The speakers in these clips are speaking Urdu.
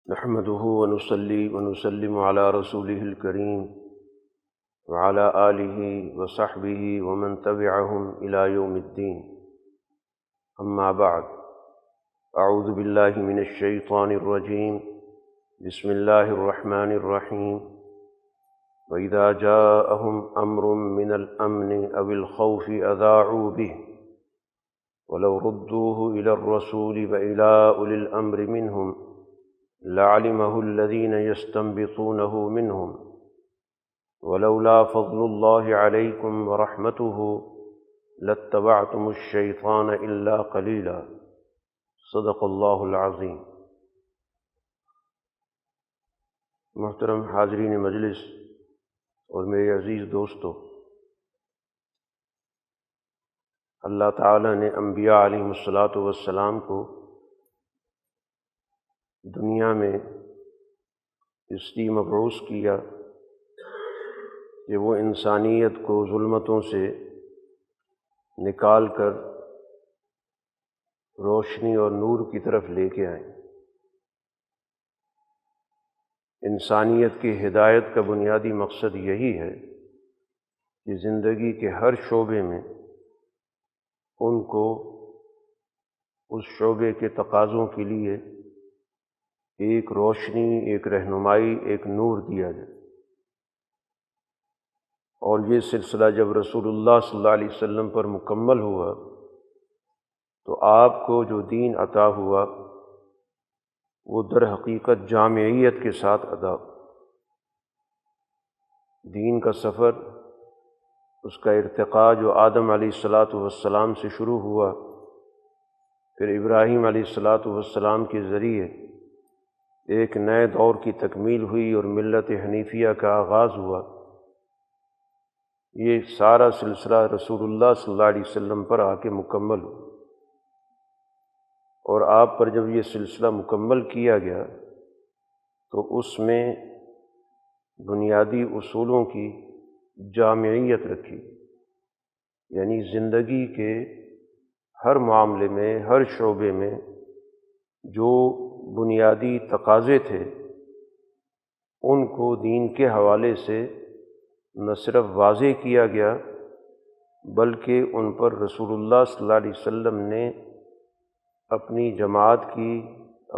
نحمده ونصلي ونسلم على رسوله الكريم وعلى آله وصحبه ومن تبعهم إلى يوم الدين. أما بعد، أعوذ بالله من الشيطان الرجيم. بسم الله الرحمن الرحيم. وإذا جاءهم أمر من الأمن أو الخوف أذاعوا به ولو ردوه إلى الرسول وإلى أولي الأمر منهم لعلمه الذين يستنبطونه منهم ولولا فضل الله عليكم ورحمته لاتبعتم الشيطان إلا قليلا. صدق اللہ العظیم. محترم حاضرین مجلس اور میرے عزیز دوستو، اللہ تعالیٰ نے انبیاء علیہم الصلاۃ کو دنیا میں اس لیے مبعوث کیا کہ وہ انسانیت کو ظلمتوں سے نکال کر روشنی اور نور کی طرف لے کے آئیں. انسانیت کی ہدایت کا بنیادی مقصد یہی ہے کہ زندگی کے ہر شعبے میں ان کو اس شعبے کے تقاضوں کے لیے ایک روشنی، ایک رہنمائی، ایک نور دیا جائے. اور یہ سلسلہ جب رسول اللہ صلی اللہ علیہ وسلم پر مکمل ہوا تو آپ کو جو دین عطا ہوا وہ در حقیقت جامعیت کے ساتھ ادا. دین کا سفر، اس کا ارتقاء جو آدم علیہ السلام سے شروع ہوا، پھر ابراہیم علیہ السلام کے ذریعے ایک نئے دور کی تکمیل ہوئی اور ملت حنیفیہ کا آغاز ہوا. یہ سارا سلسلہ رسول اللہ صلی اللہ علیہ وسلم پر آ کے مکمل ہوا، اور آپ پر جب یہ سلسلہ مکمل کیا گیا تو اس میں بنیادی اصولوں کی جامعیت رکھی، یعنی زندگی کے ہر معاملے میں، ہر شعبے میں جو بنیادی تقاضے تھے ان کو دین کے حوالے سے نہ صرف واضح کیا گیا بلکہ ان پر رسول اللہ صلی اللہ علیہ وسلم نے اپنی جماعت کی،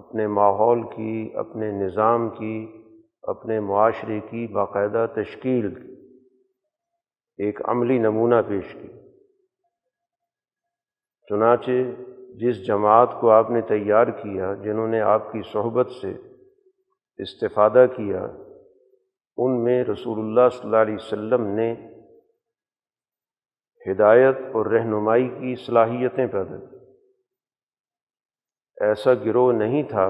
اپنے ماحول کی، اپنے نظام کی، اپنے معاشرے کی باقاعدہ تشکیل کی، ایک عملی نمونہ پیش کی. چنانچہ جس جماعت کو آپ نے تیار کیا، جنہوں نے آپ کی صحبت سے استفادہ کیا، ان میں رسول اللہ صلی اللہ علیہ وسلم نے ہدایت اور رہنمائی کی صلاحیتیں پیدا کی. ایسا گروہ نہیں تھا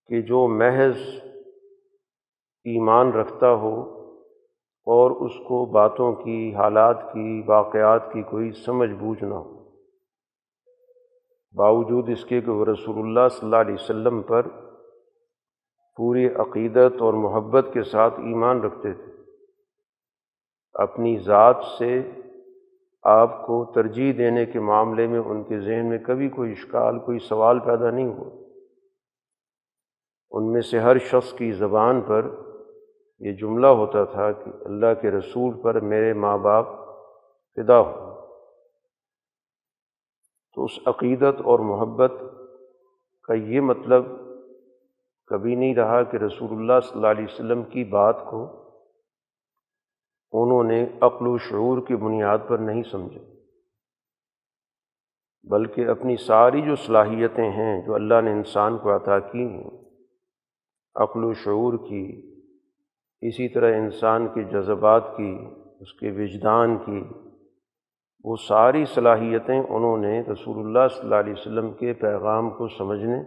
کہ جو محض ایمان رکھتا ہو اور اس کو باتوں کی، حالات کی، واقعات کی کوئی سمجھ بوجھ نہ ہو، باوجود اس کے کہ وہ رسول اللہ صلی اللہ علیہ وسلم پر پوری عقیدت اور محبت کے ساتھ ایمان رکھتے تھے. اپنی ذات سے آپ کو ترجیح دینے کے معاملے میں ان کے ذہن میں کبھی کوئی اشکال، کوئی سوال پیدا نہیں ہوا. ان میں سے ہر شخص کی زبان پر یہ جملہ ہوتا تھا کہ اللہ کے رسول پر میرے ماں باپ فدا ہو. تو اس عقیدت اور محبت کا یہ مطلب کبھی نہیں رہا کہ رسول اللہ صلی اللہ علیہ وسلم کی بات کو انہوں نے عقل و شعور کی بنیاد پر نہیں سمجھا، بلکہ اپنی ساری جو صلاحیتیں ہیں جو اللہ نے انسان کو عطا کی ہیں، عقل و شعور کی، اسی طرح انسان کے جذبات کی، اس کے وجدان کی، وہ ساری صلاحیتیں انہوں نے رسول اللہ صلی اللہ علیہ وسلم کے پیغام کو سمجھنے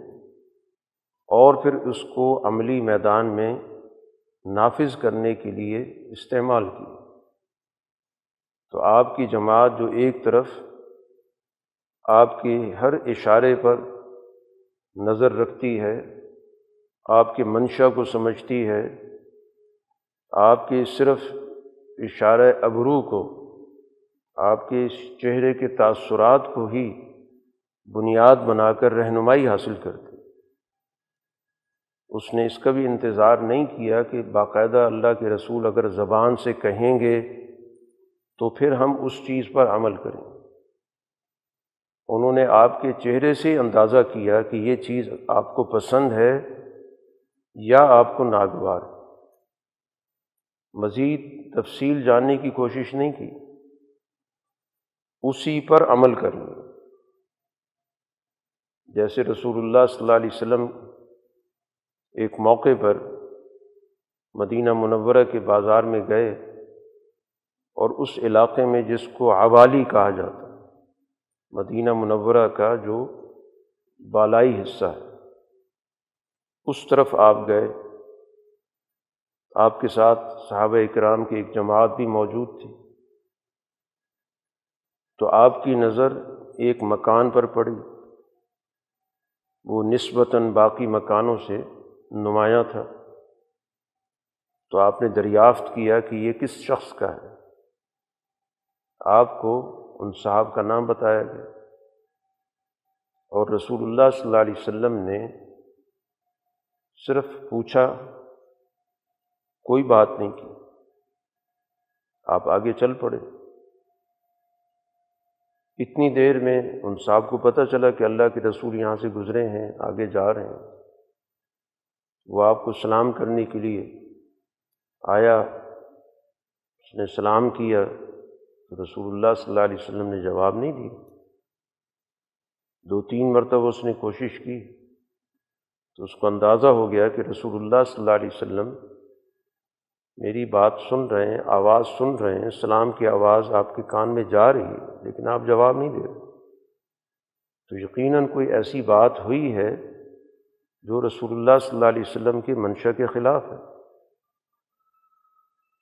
اور پھر اس کو عملی میدان میں نافذ کرنے کے لیے استعمال کی. تو آپ کی جماعت جو ایک طرف آپ کے ہر اشارے پر نظر رکھتی ہے، آپ کے منشا کو سمجھتی ہے، آپ کے صرف اشارہ ابرو کو، آپ کے اس چہرے کے تاثرات کو ہی بنیاد بنا کر رہنمائی حاصل کرتے. اس نے اس کا بھی انتظار نہیں کیا کہ باقاعدہ اللہ کے رسول اگر زبان سے کہیں گے تو پھر ہم اس چیز پر عمل کریں۔ انہوں نے آپ کے چہرے سے اندازہ کیا کہ یہ چیز آپ کو پسند ہے یا آپ کو ناگوار ہے، مزید تفصیل جاننے کی کوشش نہیں کی، اسی پر عمل کریں۔ جیسے رسول اللہ صلی اللہ علیہ وسلم ایک موقع پر مدینہ منورہ کے بازار میں گئے، اور اس علاقے میں جس کو عوالی کہا جاتا ہے، مدینہ منورہ کا جو بالائی حصہ ہے، اس طرف آپ گئے۔ آپ کے ساتھ صحابہ اکرام کی ایک جماعت بھی موجود تھی، تو آپ کی نظر ایک مکان پر پڑی، وہ نسبتاً باقی مکانوں سے نمایاں تھا، تو آپ نے دریافت کیا کہ یہ کس شخص کا ہے۔ آپ کو ان صاحب کا نام بتایا گیا، اور رسول اللہ صلی اللہ علیہ وسلم نے صرف پوچھا، کوئی بات نہیں کی، آپ آگے چل پڑے۔ اتنی دیر میں ان صاحب کو پتہ چلا کہ اللہ کے رسول یہاں سے گزرے ہیں، آگے جا رہے ہیں۔ وہ آپ کو سلام کرنے کے لیے آیا، اس نے سلام کیا، تو رسول اللہ صلی اللہ علیہ وسلم نے جواب نہیں دیا۔ 2-3 مرتبہ اس نے کوشش کی، تو اس کو اندازہ ہو گیا کہ رسول اللہ صلی اللہ علیہ وسلم میری بات سن رہے ہیں، آواز سن رہے ہیں، سلام کی آواز آپ کے کان میں جا رہی ہے، لیکن آپ جواب نہیں دے رہے، تو یقیناً کوئی ایسی بات ہوئی ہے جو رسول اللہ صلی اللہ علیہ وسلم کی منشا کے خلاف ہے۔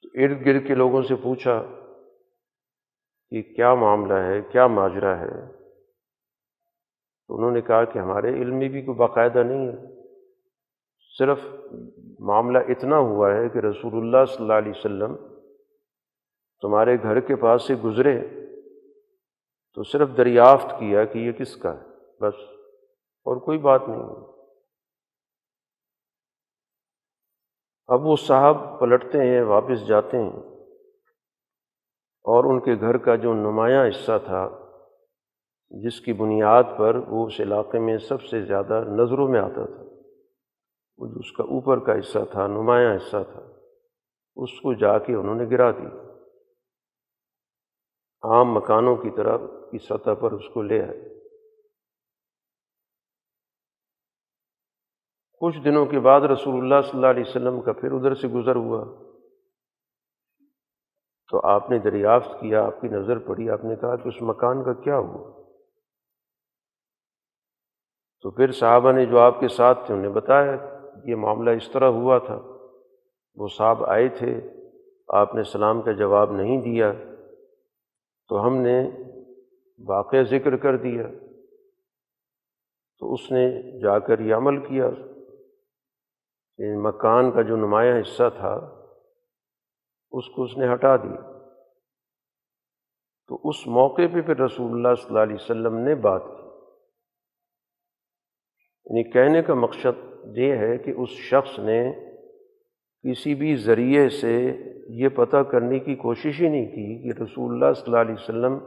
تو ارد گرد کے لوگوں سے پوچھا کہ کیا معاملہ ہے، کیا ماجرا ہے؟ تو انہوں نے کہا کہ ہمارے علم میں بھی کوئی باقاعدہ نہیں ہے، صرف معاملہ اتنا ہوا ہے کہ رسول اللہ صلی اللہ علیہ وسلم تمہارے گھر کے پاس سے گزرے تو صرف دریافت کیا کہ یہ کس کا ہے، بس، اور کوئی بات نہیں ہے۔ اب وہ صاحب پلٹتے ہیں، واپس جاتے ہیں، اور ان کے گھر کا جو نمایاں حصہ تھا، جس کی بنیاد پر وہ اس علاقے میں سب سے زیادہ نظروں میں آتا تھا، وہ جو اس کا اوپر کا حصہ تھا، نمایاں حصہ تھا، اس کو جا کے انہوں نے گرا دی، عام مکانوں کی طرح کی سطح پر اس کو لے آئے۔ کچھ دنوں کے بعد رسول اللہ صلی اللہ علیہ وسلم کا پھر ادھر سے گزر ہوا، تو آپ نے دریافت کیا، آپ کی نظر پڑی، آپ نے کہا کہ اس مکان کا کیا ہوا؟ تو پھر صحابہ نے جو آپ کے ساتھ تھے انہیں بتایا یہ معاملہ اس طرح ہوا تھا، وہ صاحب آئے تھے، آپ نے سلام کا جواب نہیں دیا، تو ہم نے واقعہ ذکر کر دیا، تو اس نے جا کر یہ عمل کیا کہ مکان کا جو نمایاں حصہ تھا اس کو اس نے ہٹا دیا۔ تو اس موقع پہ پھر رسول اللہ صلی اللہ علیہ وسلم نے بات کی، یعنی کہنے کا مقصد یہ ہے کہ اس شخص نے کسی بھی ذریعے سے یہ پتہ کرنے کی کوشش ہی نہیں کی کہ رسول اللہ صلی اللہ علیہ وسلم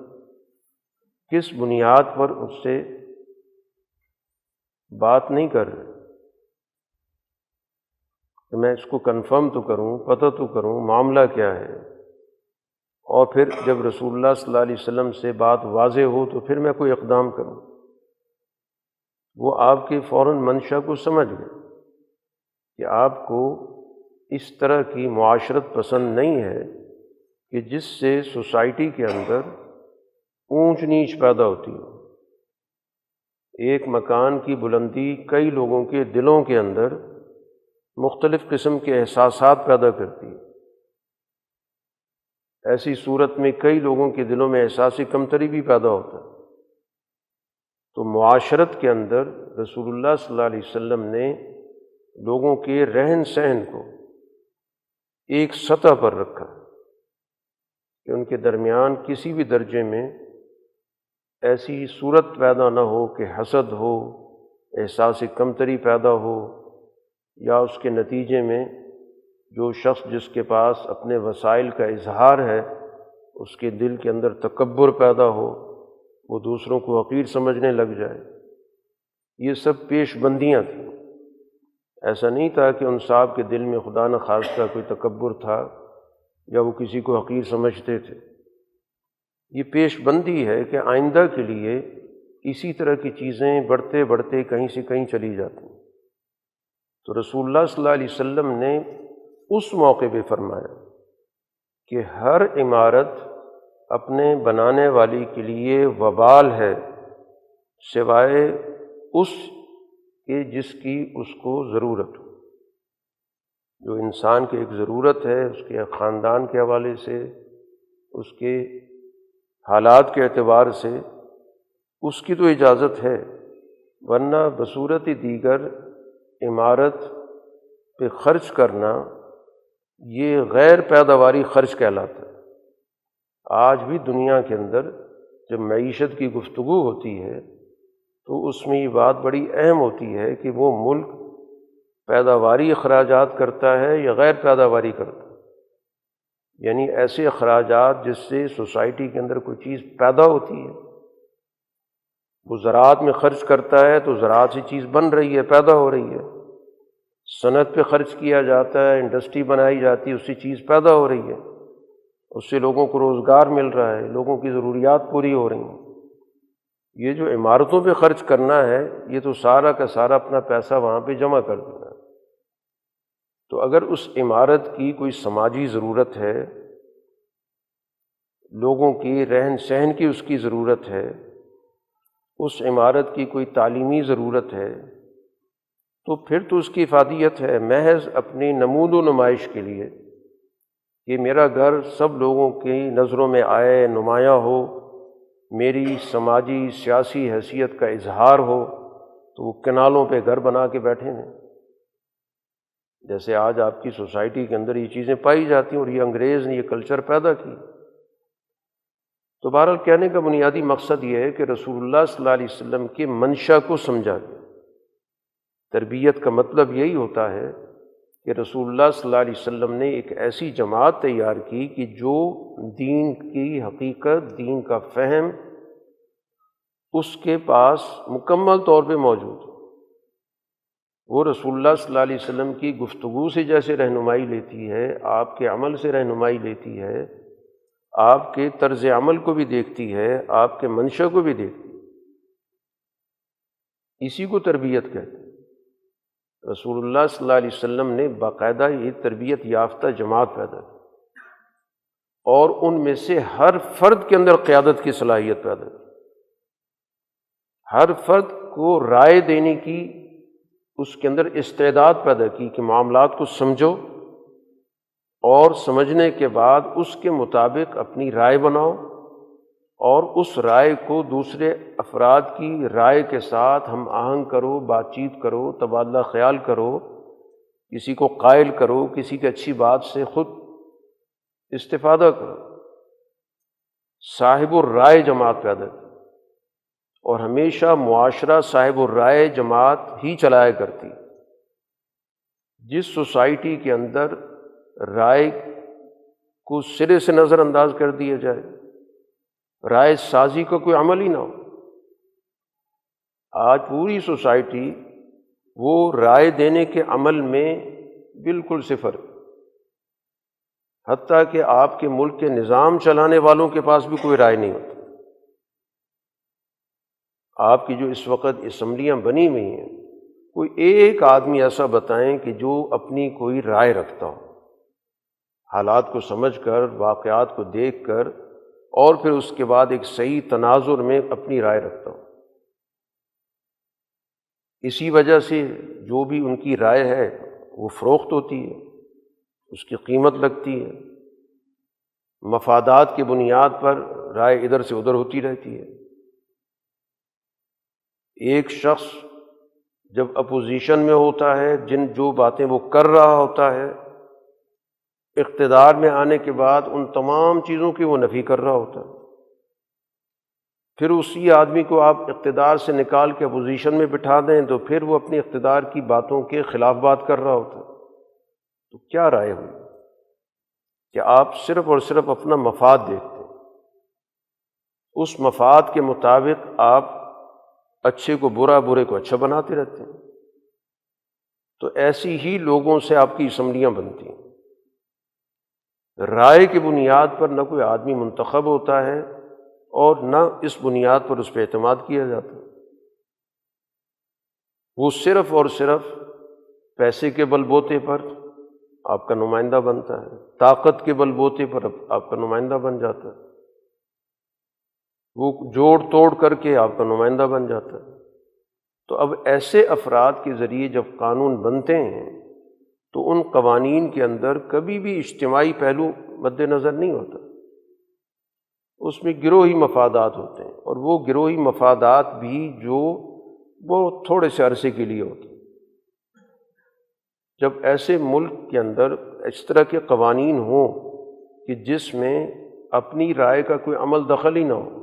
کس بنیاد پر اس سے بات نہیں کر رہے، کہ میں اس کو کنفرم تو کروں، پتہ تو کروں معاملہ کیا ہے، اور پھر جب رسول اللہ صلی اللہ علیہ وسلم سے بات واضح ہو تو پھر میں کوئی اقدام کروں۔ وہ آپ کے فوراً منشا کو سمجھ گئے کہ آپ کو اس طرح کی معاشرت پسند نہیں ہے کہ جس سے سوسائٹی کے اندر اونچ نیچ پیدا ہوتی ہو۔ ایک مکان کی بلندی کئی لوگوں کے دلوں کے اندر مختلف قسم کے احساسات پیدا کرتی ہے، ایسی صورت میں کئی لوگوں کے دلوں میں احساس کمتری بھی پیدا ہوتا ہے۔ تو معاشرت کے اندر رسول اللہ صلی اللہ علیہ وسلم نے لوگوں کے رہن سہن کو ایک سطح پر رکھا کہ ان کے درمیان کسی بھی درجے میں ایسی صورت پیدا نہ ہو کہ حسد ہو، احساس کمتری پیدا ہو، یا اس کے نتیجے میں جو شخص جس کے پاس اپنے وسائل کا اظہار ہے اس کے دل کے اندر تکبر پیدا ہو، وہ دوسروں کو حقیر سمجھنے لگ جائے، یہ سب پیش بندیاں تھیں۔ ایسا نہیں تھا کہ ان صاحب کے دل میں خدا نخواستہ کوئی تکبر تھا یا وہ کسی کو حقیر سمجھتے تھے۔ یہ پیش بندی ہے کہ آئندہ کے لیے اسی طرح کی چیزیں بڑھتے بڑھتے کہیں سے کہیں چلی جاتی ہیں۔ تو رسول اللہ صلی اللہ علیہ وسلم نے اس موقع پہ فرمایا کہ ہر عمارت اپنے بنانے والی کے لیے وبال ہے، سوائے اس کہ جس کی اس کو ضرورت ہو۔ جو انسان کی ایک ضرورت ہے، اس کے خاندان کے حوالے سے، اس کے حالات کے اعتبار سے، اس کی تو اجازت ہے، ورنہ بصورت دیگر عمارت پہ خرچ کرنا یہ غیر پیداواری خرچ کہلاتا ہے۔ آج بھی دنیا کے اندر جب معیشت کی گفتگو ہوتی ہے تو اس میں یہ بات بڑی اہم ہوتی ہے کہ وہ ملک پیداواری اخراجات کرتا ہے یا غیر پیداواری کرتا ہے، یعنی ایسے اخراجات جس سے سوسائٹی کے اندر کوئی چیز پیدا ہوتی ہے۔ وہ زراعت میں خرچ کرتا ہے تو زراعت سے چیز بن رہی ہے، پیدا ہو رہی ہے۔ صنعت پہ خرچ کیا جاتا ہے، انڈسٹری بنائی جاتی ہے، اس سے چیز پیدا ہو رہی ہے، اس سے لوگوں کو روزگار مل رہا ہے، لوگوں کی ضروریات پوری ہو رہی ہیں۔ یہ جو عمارتوں پہ خرچ کرنا ہے، یہ تو سارا کا سارا اپنا پیسہ وہاں پہ جمع کر دینا ہے۔ تو اگر اس عمارت کی کوئی سماجی ضرورت ہے، لوگوں کی رہن سہن کی اس کی ضرورت ہے، اس عمارت کی کوئی تعلیمی ضرورت ہے، تو پھر تو اس کی افادیت ہے محض اپنی نمود و نمائش کے لیے کہ میرا گھر سب لوگوں کی نظروں میں آئے، نمایاں ہو، میری سماجی سیاسی حیثیت کا اظہار ہو، تو وہ کنالوں پہ گھر بنا کے بیٹھے ہیں۔ جیسے آج آپ کی سوسائٹی کے اندر یہ چیزیں پائی جاتی ہیں، اور یہ انگریز نے یہ کلچر پیدا کی۔ تو بہرحال کہنے کا بنیادی مقصد یہ ہے کہ رسول اللہ صلی اللہ علیہ وسلم کی منشا کو سمجھا گیا۔ تربیت کا مطلب یہی ہوتا ہے کہ رسول اللہ صلی اللہ علیہ وسلم نے ایک ایسی جماعت تیار کی کہ جو دین کی حقیقت، دین کا فہم اس کے پاس مکمل طور پہ موجود ہے۔ وہ رسول اللہ صلی اللہ علیہ وسلم کی گفتگو سے جیسے رہنمائی لیتی ہے، آپ کے عمل سے رہنمائی لیتی ہے، آپ کے طرز عمل کو بھی دیکھتی ہے، آپ کے منشا کو بھی دیکھتی ہے۔ اسی کو تربیت کہتے ہیں۔ رسول اللہ صلی اللہ علیہ وسلم نے باقاعدہ یہ تربیت یافتہ جماعت پیدا کی، اور ان میں سے ہر فرد کے اندر قیادت کی صلاحیت پیدا کی۔ ہر فرد کو رائے دینے کی اس کے اندر استعداد پیدا کی کہ معاملات کو سمجھو، اور سمجھنے کے بعد اس کے مطابق اپنی رائے بناؤ، اور اس رائے کو دوسرے افراد کی رائے کے ساتھ ہم آہنگ کرو، بات چیت کرو، تبادلہ خیال کرو، کسی کو قائل کرو، کسی کی اچھی بات سے خود استفادہ کرو۔ صاحب الرائے جماعت پیدا کی، اور ہمیشہ معاشرہ صاحب الرائے جماعت ہی چلایا کرتی۔ جس سوسائٹی کے اندر رائے کو سرے سے نظر انداز کر دیا جائے، رائے سازی کا کوئی عمل ہی نہ ہو، آج پوری سوسائٹی وہ رائے دینے کے عمل میں بالکل صفر، حتیٰ کہ آپ کے ملک کے نظام چلانے والوں کے پاس بھی کوئی رائے نہیں ہوتی۔ آپ کی جو اس وقت اسمبلیاں بنی ہوئی ہیں، کوئی ایک آدمی ایسا بتائیں کہ جو اپنی کوئی رائے رکھتا ہو، حالات کو سمجھ کر، واقعات کو دیکھ کر، اور پھر اس کے بعد ایک صحیح تناظر میں اپنی رائے رکھتا ہوں۔ اسی وجہ سے جو بھی ان کی رائے ہے وہ فروخت ہوتی ہے، اس کی قیمت لگتی ہے، مفادات کی بنیاد پر رائے ادھر سے ادھر ہوتی رہتی ہے۔ ایک شخص جب اپوزیشن میں ہوتا ہے، جو باتیں وہ کر رہا ہوتا ہے، اقتدار میں آنے کے بعد ان تمام چیزوں کی وہ نفی کر رہا ہوتا ہے۔ پھر اسی آدمی کو آپ اقتدار سے نکال کے اپوزیشن میں بٹھا دیں تو پھر وہ اپنی اقتدار کی باتوں کے خلاف بات کر رہا ہوتا ہے۔ تو کیا رائے ہوئی کہ آپ صرف اور صرف اپنا مفاد دیکھتے ہیں، اس مفاد کے مطابق آپ اچھے کو برا، برے کو اچھا بناتے رہتے ہیں۔ تو ایسی ہی لوگوں سے آپ کی اسمبلیاں بنتی ہیں۔ رائے کی بنیاد پر نہ کوئی آدمی منتخب ہوتا ہے اور نہ اس بنیاد پر اس پہ اعتماد کیا جاتا، وہ صرف اور صرف پیسے کے بل بوتے پر آپ کا نمائندہ بنتا ہے، طاقت کے بل بوتے پر آپ کا نمائندہ بن جاتا ہے، وہ جوڑ توڑ کر کے آپ کا نمائندہ بن جاتا ہے۔ تو اب ایسے افراد کے ذریعے جب قانون بنتے ہیں تو ان قوانین کے اندر کبھی بھی اجتماعی پہلو مد نظر نہیں ہوتا، اس میں گروہی مفادات ہوتے ہیں، اور وہ گروہی مفادات بھی جو وہ تھوڑے سے عرصے کے لیے ہوتے ہیں۔ جب ایسے ملک کے اندر اس طرح کے قوانین ہوں کہ جس میں اپنی رائے کا کوئی عمل دخل ہی نہ ہو،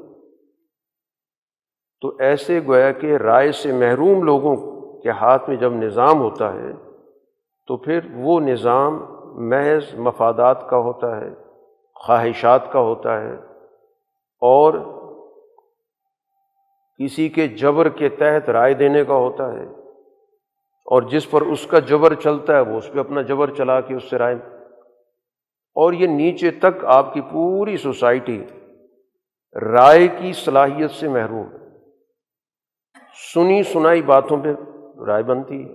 تو ایسے گویا کہ رائے سے محروم لوگوں کے ہاتھ میں جب نظام ہوتا ہے تو پھر وہ نظام محض مفادات کا ہوتا ہے، خواہشات کا ہوتا ہے، اور کسی کے جبر کے تحت رائے دینے کا ہوتا ہے، اور جس پر اس کا جبر چلتا ہے وہ اس پہ اپنا جبر چلا کے اس سے رائے، اور یہ نیچے تک آپ کی پوری سوسائٹی رائے کی صلاحیت سے محروم ہے۔ سنی سنائی باتوں پہ رائے بنتی ہے،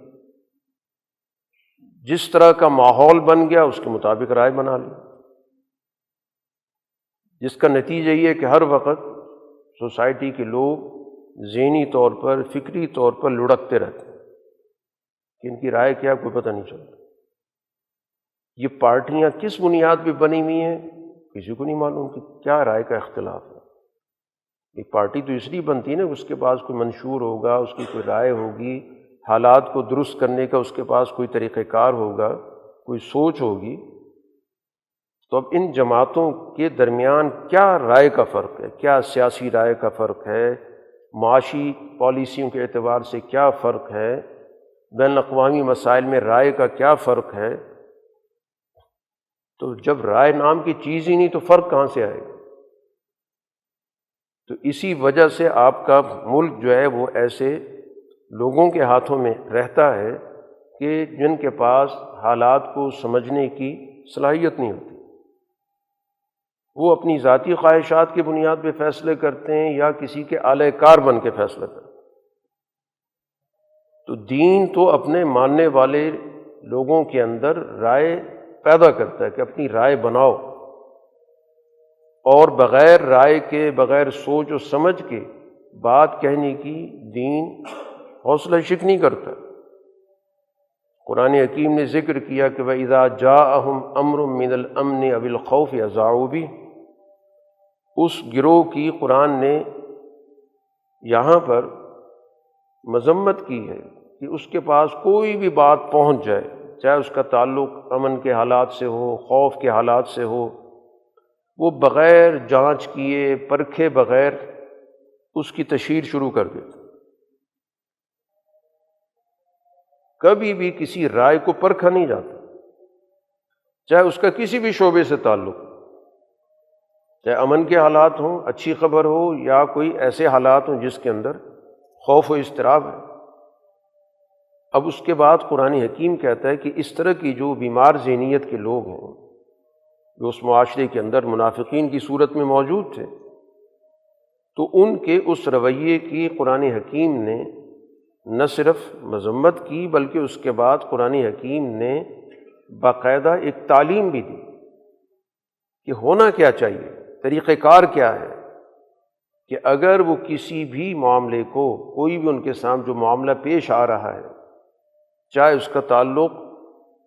جس طرح کا ماحول بن گیا اس کے مطابق رائے بنا لی، جس کا نتیجہ یہ ہے کہ ہر وقت سوسائٹی کے لوگ ذہنی طور پر، فکری طور پر لڑکتے رہتے ہیں کہ ان کی رائے کیا کوئی پتہ نہیں چلتا۔ یہ پارٹیاں کس بنیاد پہ بنی ہوئی ہیں کسی کو نہیں معلوم کہ کیا رائے کا اختلاف ہے۔ ایک پارٹی تو اس لیے بنتی ہے نا، اس کے پاس کوئی منشور ہوگا، اس کی کوئی رائے ہوگی، حالات کو درست کرنے کا اس کے پاس کوئی طریقہ کار ہوگا، کوئی سوچ ہوگی۔ تو اب ان جماعتوں کے درمیان کیا رائے کا فرق ہے، کیا سیاسی رائے کا فرق ہے، معاشی پالیسیوں کے اعتبار سے کیا فرق ہے، بین الاقوامی مسائل میں رائے کا کیا فرق ہے، تو جب رائے نام کی چیز ہی نہیں تو فرق کہاں سے آئے گا؟ تو اسی وجہ سے آپ کا ملک جو ہے وہ ایسے لوگوں کے ہاتھوں میں رہتا ہے کہ جن کے پاس حالات کو سمجھنے کی صلاحیت نہیں ہوتی، وہ اپنی ذاتی خواہشات کی بنیاد پہ فیصلے کرتے ہیں یا کسی کے اعلی کار بن کے فیصلہ کرتے ہیں۔ تو دین تو اپنے ماننے والے لوگوں کے اندر رائے پیدا کرتا ہے کہ اپنی رائے بناؤ، اور بغیر رائے کے، بغیر سوچ و سمجھ کے بات کہنے کی دین حوصلہ شک نہیں کرتا۔ قرآن حکیم نے ذکر کیا کہ وَإِذَا جَاءَهُمْ أَمْرٌ مِّنَ الْأَمْنِ أَوِ الْخَوْفِ أَذَاعُوا بِهِ، اس گروہ کی قرآن نے یہاں پر مذمت کی ہے کہ اس کے پاس کوئی بھی بات پہنچ جائے، چاہے اس کا تعلق امن کے حالات سے ہو، خوف کے حالات سے ہو، وہ بغیر جانچ کیے پرکھے بغیر اس کی تشہیر شروع کر دیتے۔ کبھی بھی کسی رائے کو پرکھا نہیں جاتا، چاہے اس کا کسی بھی شعبے سے تعلق، چاہے امن کے حالات ہوں، اچھی خبر ہو، یا کوئی ایسے حالات ہوں جس کے اندر خوف و اضطراب ہے۔ اب اس کے بعد قرآن حکیم کہتا ہے کہ اس طرح کی جو بیمار ذہنیت کے لوگ ہیں جو اس معاشرے کے اندر منافقین کی صورت میں موجود تھے، تو ان کے اس رویے کی قرآن حکیم نے نہ صرف مذمت کی بلکہ اس کے بعد قرآن حکیم نے باقاعدہ ایک تعلیم بھی دی کہ ہونا کیا چاہیے، طریقہ کار کیا ہے کہ اگر وہ کسی بھی معاملے کو، کوئی بھی ان کے سامنے جو معاملہ پیش آ رہا ہے، چاہے اس کا تعلق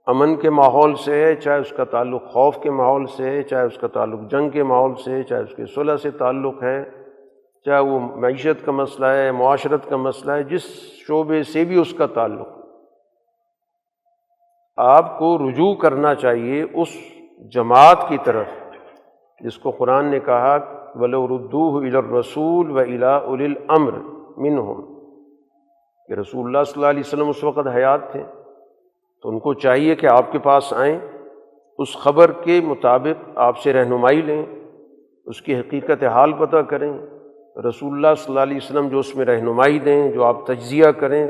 امن کے ماحول سے ہے، چاہے اس کا تعلق خوف کے ماحول سے ہے، چاہے اس کا تعلق جنگ کے ماحول سے ہے، چاہے اس کے صلح سے تعلق ہے، چاہے وہ معیشت کا مسئلہ ہے، معاشرت کا مسئلہ ہے، جس شعبے سے بھی اس کا تعلق، آپ کو رجوع کرنا چاہیے اس جماعت کی طرف جس کو قرآن نے کہا وَلَوْ رُدُّوهُ إِلَى الرَّسُولِ وَإِلَىٰ أُولِي الْأَمْرِ مِنْهُمْ، کہ رسول اللہ صلی اللہ علیہ وسلم اس وقت حیات تھے تو ان کو چاہیے کہ آپ کے پاس آئیں، اس خبر کے مطابق آپ سے رہنمائی لیں، اس کی حقیقت حال پتہ کریں، رسول اللہ صلی اللہ علیہ وسلم جو اس میں رہنمائی دیں، جو آپ تجزیہ کریں،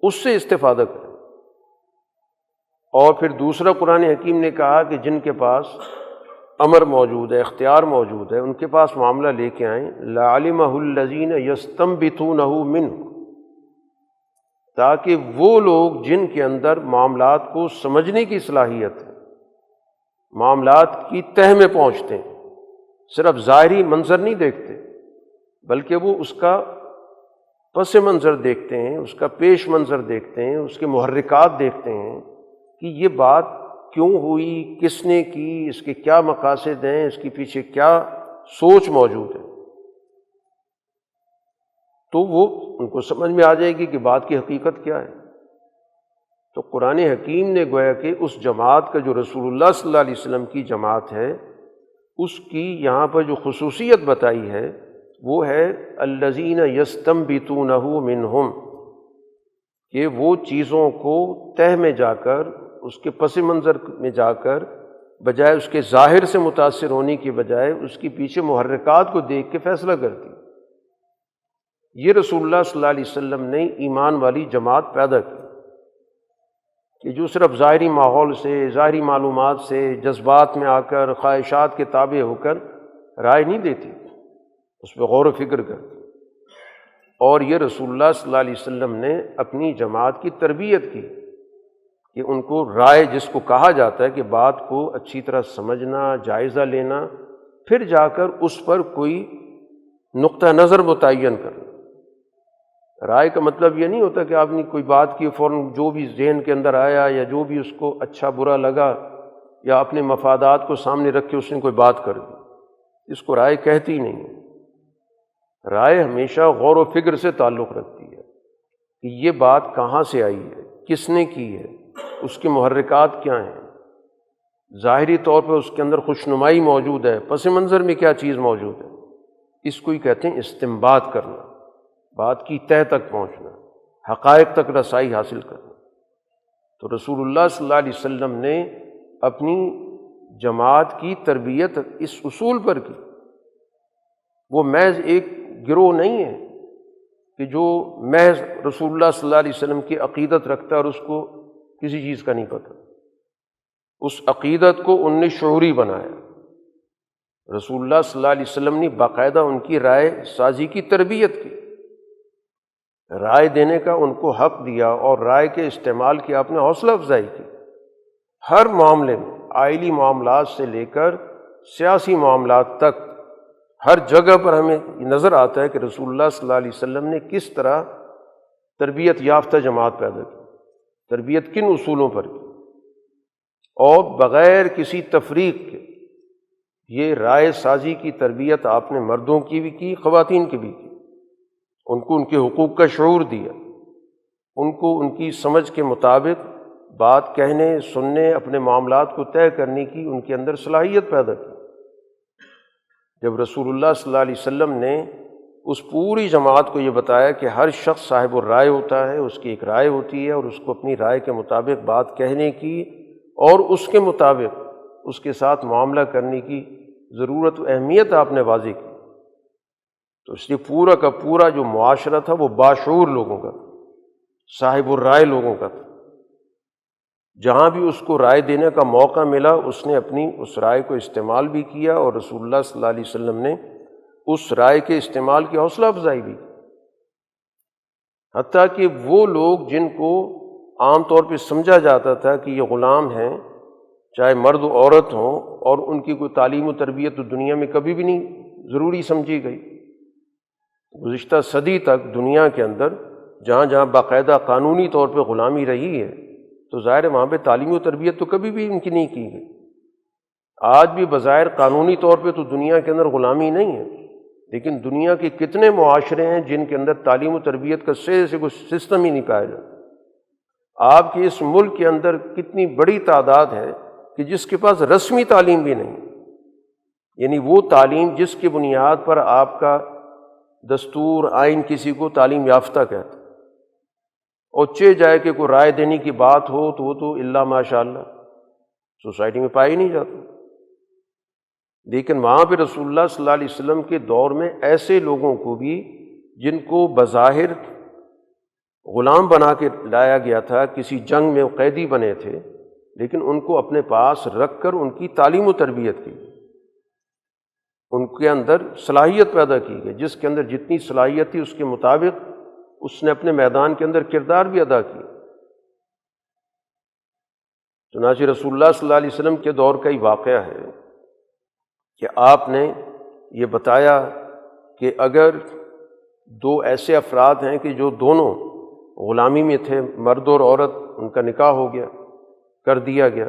اس سے استفادہ کریں۔ اور پھر دوسرا قرآن حکیم نے کہا کہ جن کے پاس امر موجود ہے، اختیار موجود ہے، ان کے پاس معاملہ لے کے آئیں، لَعَلِمَهُ الَّذِينَ يَسْتَنبِطُونَهُ مِنْهُ، تاکہ وہ لوگ جن کے اندر معاملات کو سمجھنے کی صلاحیت ہے، معاملات کی تہ میں پہنچتے ہیں، صرف ظاہری منظر نہیں دیکھتے بلکہ وہ اس کا پس منظر دیکھتے ہیں، اس کا پیش منظر دیکھتے ہیں، اس کے محرکات دیکھتے ہیں کہ یہ بات کیوں ہوئی، کس نے کی، اس کے کیا مقاصد ہیں، اس کے پیچھے کیا سوچ موجود ہے، تو وہ ان کو سمجھ میں آ جائے گی کہ بات کی حقیقت کیا ہے۔ تو قرآن حکیم نے گویا کہ اس جماعت کا جو رسول اللہ صلی اللہ علیہ وسلم کی جماعت ہے، اس کی یہاں پر جو خصوصیت بتائی ہے وہ ہے الذین یستنبطونہ منہم، کہ وہ چیزوں کو تہ میں جا کر، اس کے پس منظر میں جا کر، بجائے اس کے ظاہر سے متاثر ہونے کی بجائے اس کی پیچھے محرکات کو دیکھ کے فیصلہ کرتی۔ یہ رسول اللہ صلی اللہ علیہ وسلم نے ایمان والی جماعت پیدا کی کہ جو صرف ظاہری ماحول سے، ظاہری معلومات سے، جذبات میں آ کر، خواہشات کے تابع ہو کر رائے نہیں دیتی، اس پہ غور و فکر کرتی۔ اور یہ رسول اللہ صلی اللہ علیہ وسلم نے اپنی جماعت کی تربیت کی کہ ان کو رائے، جس کو کہا جاتا ہے کہ بات کو اچھی طرح سمجھنا، جائزہ لینا، پھر جا کر اس پر کوئی نقطہ نظر متعین کرنا۔ رائے کا مطلب یہ نہیں ہوتا کہ آپ نے کوئی بات کی، فوراً جو بھی ذہن کے اندر آیا یا جو بھی اس کو اچھا برا لگا یا اپنے مفادات کو سامنے رکھ کے اس نے کوئی بات کر دی، اس کو رائے کہتی ہی نہیں ہے۔ رائے ہمیشہ غور و فکر سے تعلق رکھتی ہے کہ یہ بات کہاں سے آئی ہے، کس نے کی ہے، اس کے محرکات کیا ہیں، ظاہری طور پر اس کے اندر خوشنمائی موجود ہے، پس منظر میں کیا چیز موجود ہے، اس کو ہی کہتے ہیں استنباط کرنا، بات کی تہ تک پہنچنا، حقائق تک رسائی حاصل کرنا۔ تو رسول اللہ صلی اللہ علیہ وسلم نے اپنی جماعت کی تربیت اس اصول پر کی۔ وہ محض ایک گروہ نہیں ہے کہ جو محض رسول اللہ صلی اللہ علیہ وسلم کی عقیدت رکھتا ہے اور اس کو کسی چیز کا نہیں پتہ۔ اس عقیدت کو ان نے شعوری بنایا۔ رسول اللہ صلی اللہ علیہ وسلم نے باقاعدہ ان کی رائے سازی کی تربیت کی، رائے دینے کا ان کو حق دیا اور رائے کے استعمال کی آپ نے حوصلہ افزائی کی۔ ہر معاملے میں، آئلی معاملات سے لے کر سیاسی معاملات تک، ہر جگہ پر ہمیں نظر آتا ہے کہ رسول اللہ صلی اللہ علیہ وسلم نے کس طرح تربیت یافتہ جماعت پیدا کی، تربیت کن اصولوں پر کی، اور بغیر کسی تفریق کے یہ رائے سازی کی تربیت آپ نے مردوں کی بھی کی، خواتین کی بھی کی۔ ان کو ان کے حقوق کا شعور دیا، ان کو ان کی سمجھ کے مطابق بات کہنے، سننے، اپنے معاملات کو طے کرنے کی ان کے اندر صلاحیت پیدا کی۔ جب رسول اللہ صلی اللہ علیہ وسلم نے اس پوری جماعت کو یہ بتایا کہ ہر شخص صاحب الرائے ہوتا ہے، اس کی ایک رائے ہوتی ہے اور اس کو اپنی رائے کے مطابق بات کہنے کی اور اس کے مطابق اس کے ساتھ معاملہ کرنے کی ضرورت و اہمیت آپ نے واضح کی، تو اس لیے پورا کا پورا جو معاشرہ تھا وہ باشعور لوگوں کا، صاحب الرائے لوگوں کا تھا۔ جہاں بھی اس کو رائے دینے کا موقع ملا اس نے اپنی اس رائے کو استعمال بھی کیا، اور رسول اللہ صلی اللہ علیہ وسلم نے اس رائے کے استعمال کی حوصلہ افزائی بھی، حتیٰ کہ وہ لوگ جن کو عام طور پہ سمجھا جاتا تھا کہ یہ غلام ہیں، چاہے مرد و عورت ہوں، اور ان کی کوئی تعلیم و تربیت تو دنیا میں کبھی بھی نہیں ضروری سمجھی گئی۔ گزشتہ صدی تک دنیا کے اندر جہاں جہاں باقاعدہ قانونی طور پہ غلامی رہی ہے تو ظاہر ہے وہاں پہ تعلیم و تربیت تو کبھی بھی ان کی نہیں کی گئی۔ آج بھی بظاہر قانونی طور پہ تو دنیا کے اندر غلامی نہیں ہے، لیکن دنیا کے کتنے معاشرے ہیں جن کے اندر تعلیم و تربیت کا سے کوئی سسٹم ہی نہیں پایا جاتا۔ آپ کے اس ملک کے اندر کتنی بڑی تعداد ہے کہ جس کے پاس رسمی تعلیم بھی نہیں، یعنی وہ تعلیم جس کی بنیاد پر آپ کا دستور آئین کسی کو تعلیم یافتہ کہتا، اور چہ جائے کہ کوئی رائے دینے کی بات ہو تو وہ تو الا ماشاء اللہ سوسائٹی میں پائی نہیں جاتی۔ لیکن وہاں پہ رسول اللہ صلی اللہ علیہ وسلم کے دور میں ایسے لوگوں کو بھی جن کو بظاہر غلام بنا کے لایا گیا تھا، کسی جنگ میں قیدی بنے تھے، لیکن ان کو اپنے پاس رکھ کر ان کی تعلیم و تربیت کی، ان کے اندر صلاحیت پیدا کی گئی، جس کے اندر جتنی صلاحیت تھی اس کے مطابق اس نے اپنے میدان کے اندر کردار بھی ادا کیا۔ چنانچہ رسول اللہ صلی اللہ علیہ وسلم کے دور کا ہی واقعہ ہے کہ آپ نے یہ بتایا کہ اگر دو ایسے افراد ہیں کہ جو دونوں غلامی میں تھے، مرد اور عورت، ان کا نکاح ہو گیا، کر دیا گیا،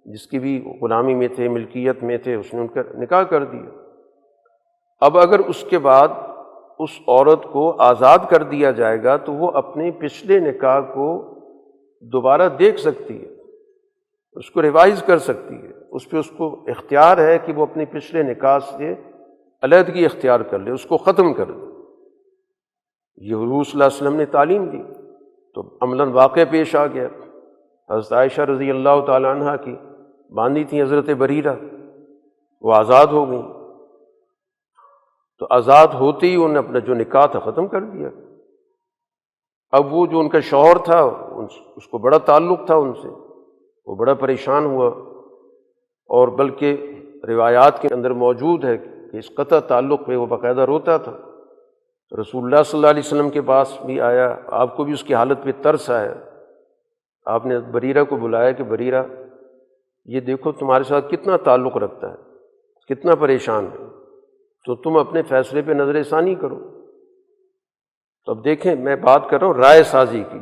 جس کی بھی غلامی میں تھے، ملکیت میں تھے، اس نے ان کا نکاح کر دیا۔ اب اگر اس کے بعد اس عورت کو آزاد کر دیا جائے گا تو وہ اپنے پچھلے نکاح کو دوبارہ دیکھ سکتی ہے، اس کو ریوائز کر سکتی ہے، اس پہ اس کو اختیار ہے کہ وہ اپنے پچھلے نکاح سے علیحدگی اختیار کر لے، اس کو ختم کر دے۔ یہ حضور صلی اللہ علیہ وسلم نے تعلیم دی، تو عملاً واقع پیش آ گیا۔ حضرت عائشہ رضی اللہ تعالی عنہ کی باندھی تھیں حضرت بریرہ، وہ آزاد ہو گئیں، تو آزاد ہوتے ہی انہوں نے اپنا جو نکاح تھا ختم کر دیا۔ اب وہ جو ان کا شوہر تھا اس کو بڑا تعلق تھا ان سے، وہ بڑا پریشان ہوا، اور بلکہ روایات کے اندر موجود ہے کہ اس قطع تعلق پہ وہ باقاعدہ روتا تھا۔ رسول اللہ صلی اللہ علیہ وسلم کے پاس بھی آیا، آپ کو بھی اس کی حالت پہ ترس آیا، آپ نے بریرہ کو بلایا کہ بریرہ یہ دیکھو تمہارے ساتھ کتنا تعلق رکھتا ہے، کتنا پریشان ہے، تو تم اپنے فیصلے پہ نظر ثانی کرو۔ تو اب دیکھیں میں بات کر رہا ہوں رائے سازی کی،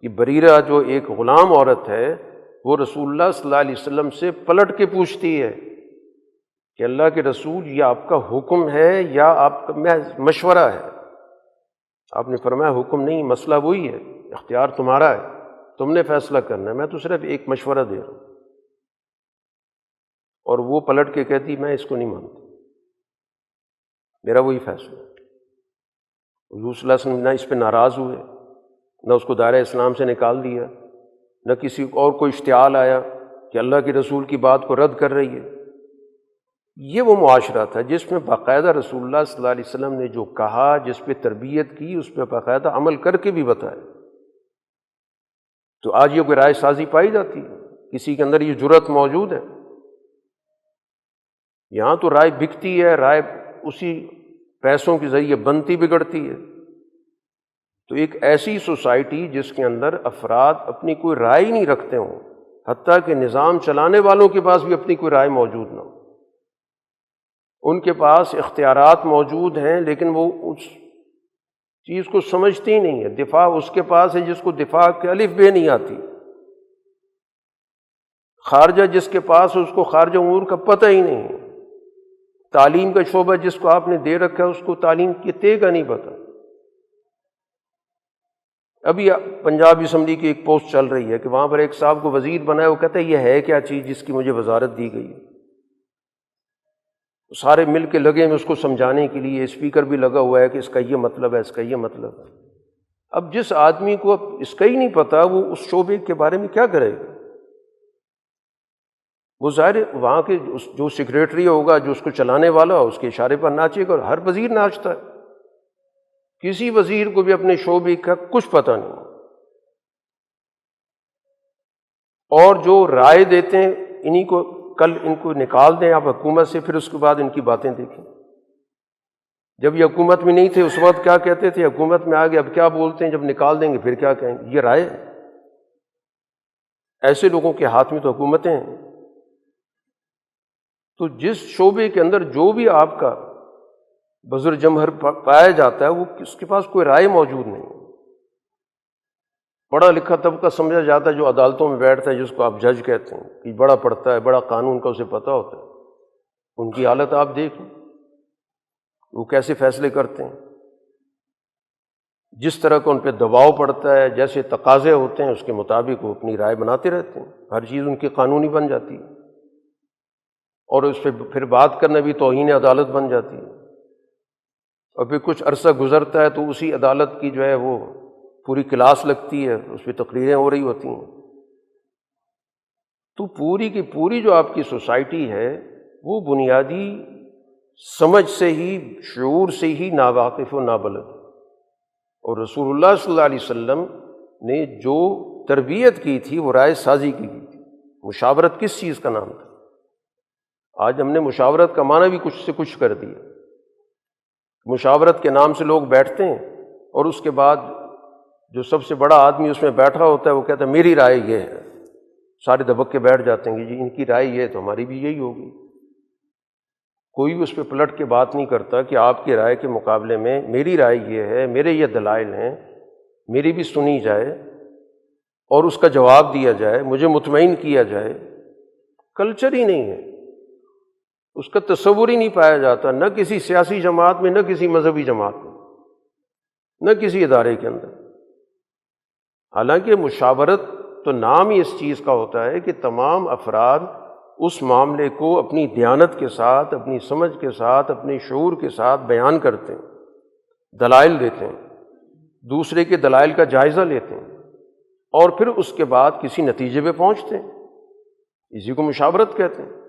کہ بریرہ جو ایک غلام عورت ہے وہ رسول اللہ صلی اللہ علیہ وسلم سے پلٹ کے پوچھتی ہے کہ اللہ کے رسول یہ آپ کا حکم ہے یا آپ کا مشورہ ہے؟ آپ نے فرمایا حکم نہیں، مسئلہ وہی ہے، اختیار تمہارا ہے، تم نے فیصلہ کرنا ہے، میں تو صرف ایک مشورہ دے رہا ہوں۔ اور وہ پلٹ کے کہتی میں اس کو نہیں مانتی، میرا وہی فیصلہ ہے۔ حضور صلی اللہ علیہ وسلم نہ اس پہ ناراض ہوئے، نہ اس کو دائرہ اسلام سے نکال دیا، نہ کسی اور کو اشتعال آیا کہ اللہ کے رسول کی بات کو رد کر رہی ہے۔ یہ وہ معاشرہ تھا جس میں باقاعدہ رسول اللہ صلی اللہ علیہ وسلم نے جو کہا، جس پہ تربیت کی، اس پہ باقاعدہ عمل کر کے بھی بتایا۔ تو آج یہ کوئی رائے سازی پائی جاتی ہے، کسی کے اندر یہ جرأت موجود ہے؟ یہاں تو رائے بکتی ہے، رائے اسی پیسوں کے ذریعے بنتی بگڑتی ہے۔ تو ایک ایسی سوسائٹی جس کے اندر افراد اپنی کوئی رائے نہیں رکھتے ہوں، حتیٰ کہ نظام چلانے والوں کے پاس بھی اپنی کوئی رائے موجود نہ ہو، ان کے پاس اختیارات موجود ہیں لیکن وہ اس چیز کو سمجھتے ہی نہیں ہے۔ دفاع اس کے پاس ہے جس کو دفاع کے الف بے نہیں آتی، خارجہ جس کے پاس ہے اس کو خارجہ امور کا پتہ ہی نہیں ہے، تعلیم کا شعبہ جس کو آپ نے دے رکھا ہے اس کو تعلیم کے تے کا نہیں پتہ۔ ابھی پنجاب اسمبلی کی ایک پوسٹ چل رہی ہے کہ وہاں پر ایک صاحب کو وزیر بنایا، وہ کہتا ہے یہ ہے کیا چیز جس کی مجھے وزارت دی گئی ہے؟ سارے مل کے لگے ہیں اس کو سمجھانے کے لیے، اسپیکر بھی لگا ہوا ہے کہ اس کا یہ مطلب ہے، اس کا یہ مطلب ہے۔ اب جس آدمی کو اس کا ہی نہیں پتہ وہ اس شعبے کے بارے میں کیا کرے گا؟ وہ ظاہر وہاں کے جو سیکریٹری ہوگا، جو اس کو چلانے والا ہو، اس کے اشارے پر ناچے گا، اور ہر وزیر ناچتا ہے۔ کسی وزیر کو بھی اپنے شعبے کا کچھ پتہ نہیں، اور جو رائے دیتے ہیں انہی کو کل ان کو نکال دیں آپ حکومت سے، پھر اس کے بعد ان کی باتیں دیکھیں۔ جب یہ حکومت میں نہیں تھے اس وقت کیا کہتے تھے، حکومت میں آ گئے اب کیا بولتے ہیں، جب نکال دیں گے پھر کیا کہیں گے؟ یہ رائے ہے؟ ایسے لوگوں کے ہاتھ میں تو حکومتیں ہیں۔ تو جس شعبے کے اندر جو بھی آپ کا بزر جمہر پایا جاتا ہے وہ اس کے پاس کوئی رائے موجود نہیں، پڑھا لکھا طبقہ سمجھا جاتا ہے جو عدالتوں میں بیٹھتا ہے، جس کو آپ جج کہتے ہیں کہ بڑا پڑھتا ہے، بڑا قانون کا اسے پتہ ہوتا ہے۔ ان کی حالت آپ دیکھیں، وہ کیسے فیصلے کرتے ہیں، جس طرح کا ان پہ دباؤ پڑتا ہے، جیسے تقاضے ہوتے ہیں اس کے مطابق وہ اپنی رائے بناتے رہتے ہیں، ہر چیز ان کی قانونی بن جاتی ہے۔ اور اس پہ پھر بات کرنا بھی توہین عدالت بن جاتی ہے، اور پھر کچھ عرصہ گزرتا ہے تو اسی عدالت کی جو ہے وہ پوری کلاس لگتی ہے، اس پہ تقریریں ہو رہی ہوتی ہیں۔ تو پوری کی پوری جو آپ کی سوسائٹی ہے وہ بنیادی سمجھ سے ہی، شعور سے ہی ناواقف و نابلد، اور رسول اللہ صلی اللہ علیہ وسلم نے جو تربیت کی تھی وہ رائے سازی کی تھی۔ مشاورت کس چیز کا نام تھا؟ آج ہم نے مشاورت کا معنی بھی کچھ سے کچھ کر دیا۔ مشاورت کے نام سے لوگ بیٹھتے ہیں اور اس کے بعد جو سب سے بڑا آدمی اس میں بیٹھا ہوتا ہے وہ کہتا ہے میری رائے یہ ہے، سارے دبک کے بیٹھ جاتے ہیں کہ جی ان کی رائے یہ ہے تو ہماری بھی یہی ہوگی۔ کوئی بھی اس پہ پلٹ کے بات نہیں کرتا کہ آپ کی رائے کے مقابلے میں میری رائے یہ ہے، میرے یہ دلائل ہیں، میری بھی سنی جائے اور اس کا جواب دیا جائے، مجھے مطمئن کیا جائے۔ کلچر ہی نہیں ہے، اس کا تصور ہی نہیں پایا جاتا، نہ کسی سیاسی جماعت میں، نہ کسی مذہبی جماعت میں، نہ کسی ادارے کے اندر۔ حالانکہ مشاورت تو نام ہی اس چیز کا ہوتا ہے کہ تمام افراد اس معاملے کو اپنی دیانت کے ساتھ، اپنی سمجھ کے ساتھ، اپنے شعور کے ساتھ بیان کرتے ہیں، دلائل دیتے ہیں، دوسرے کے دلائل کا جائزہ لیتے ہیں اور پھر اس کے بعد کسی نتیجے پہ پہنچتے ہیں۔ اسی کو مشاورت کہتے ہیں۔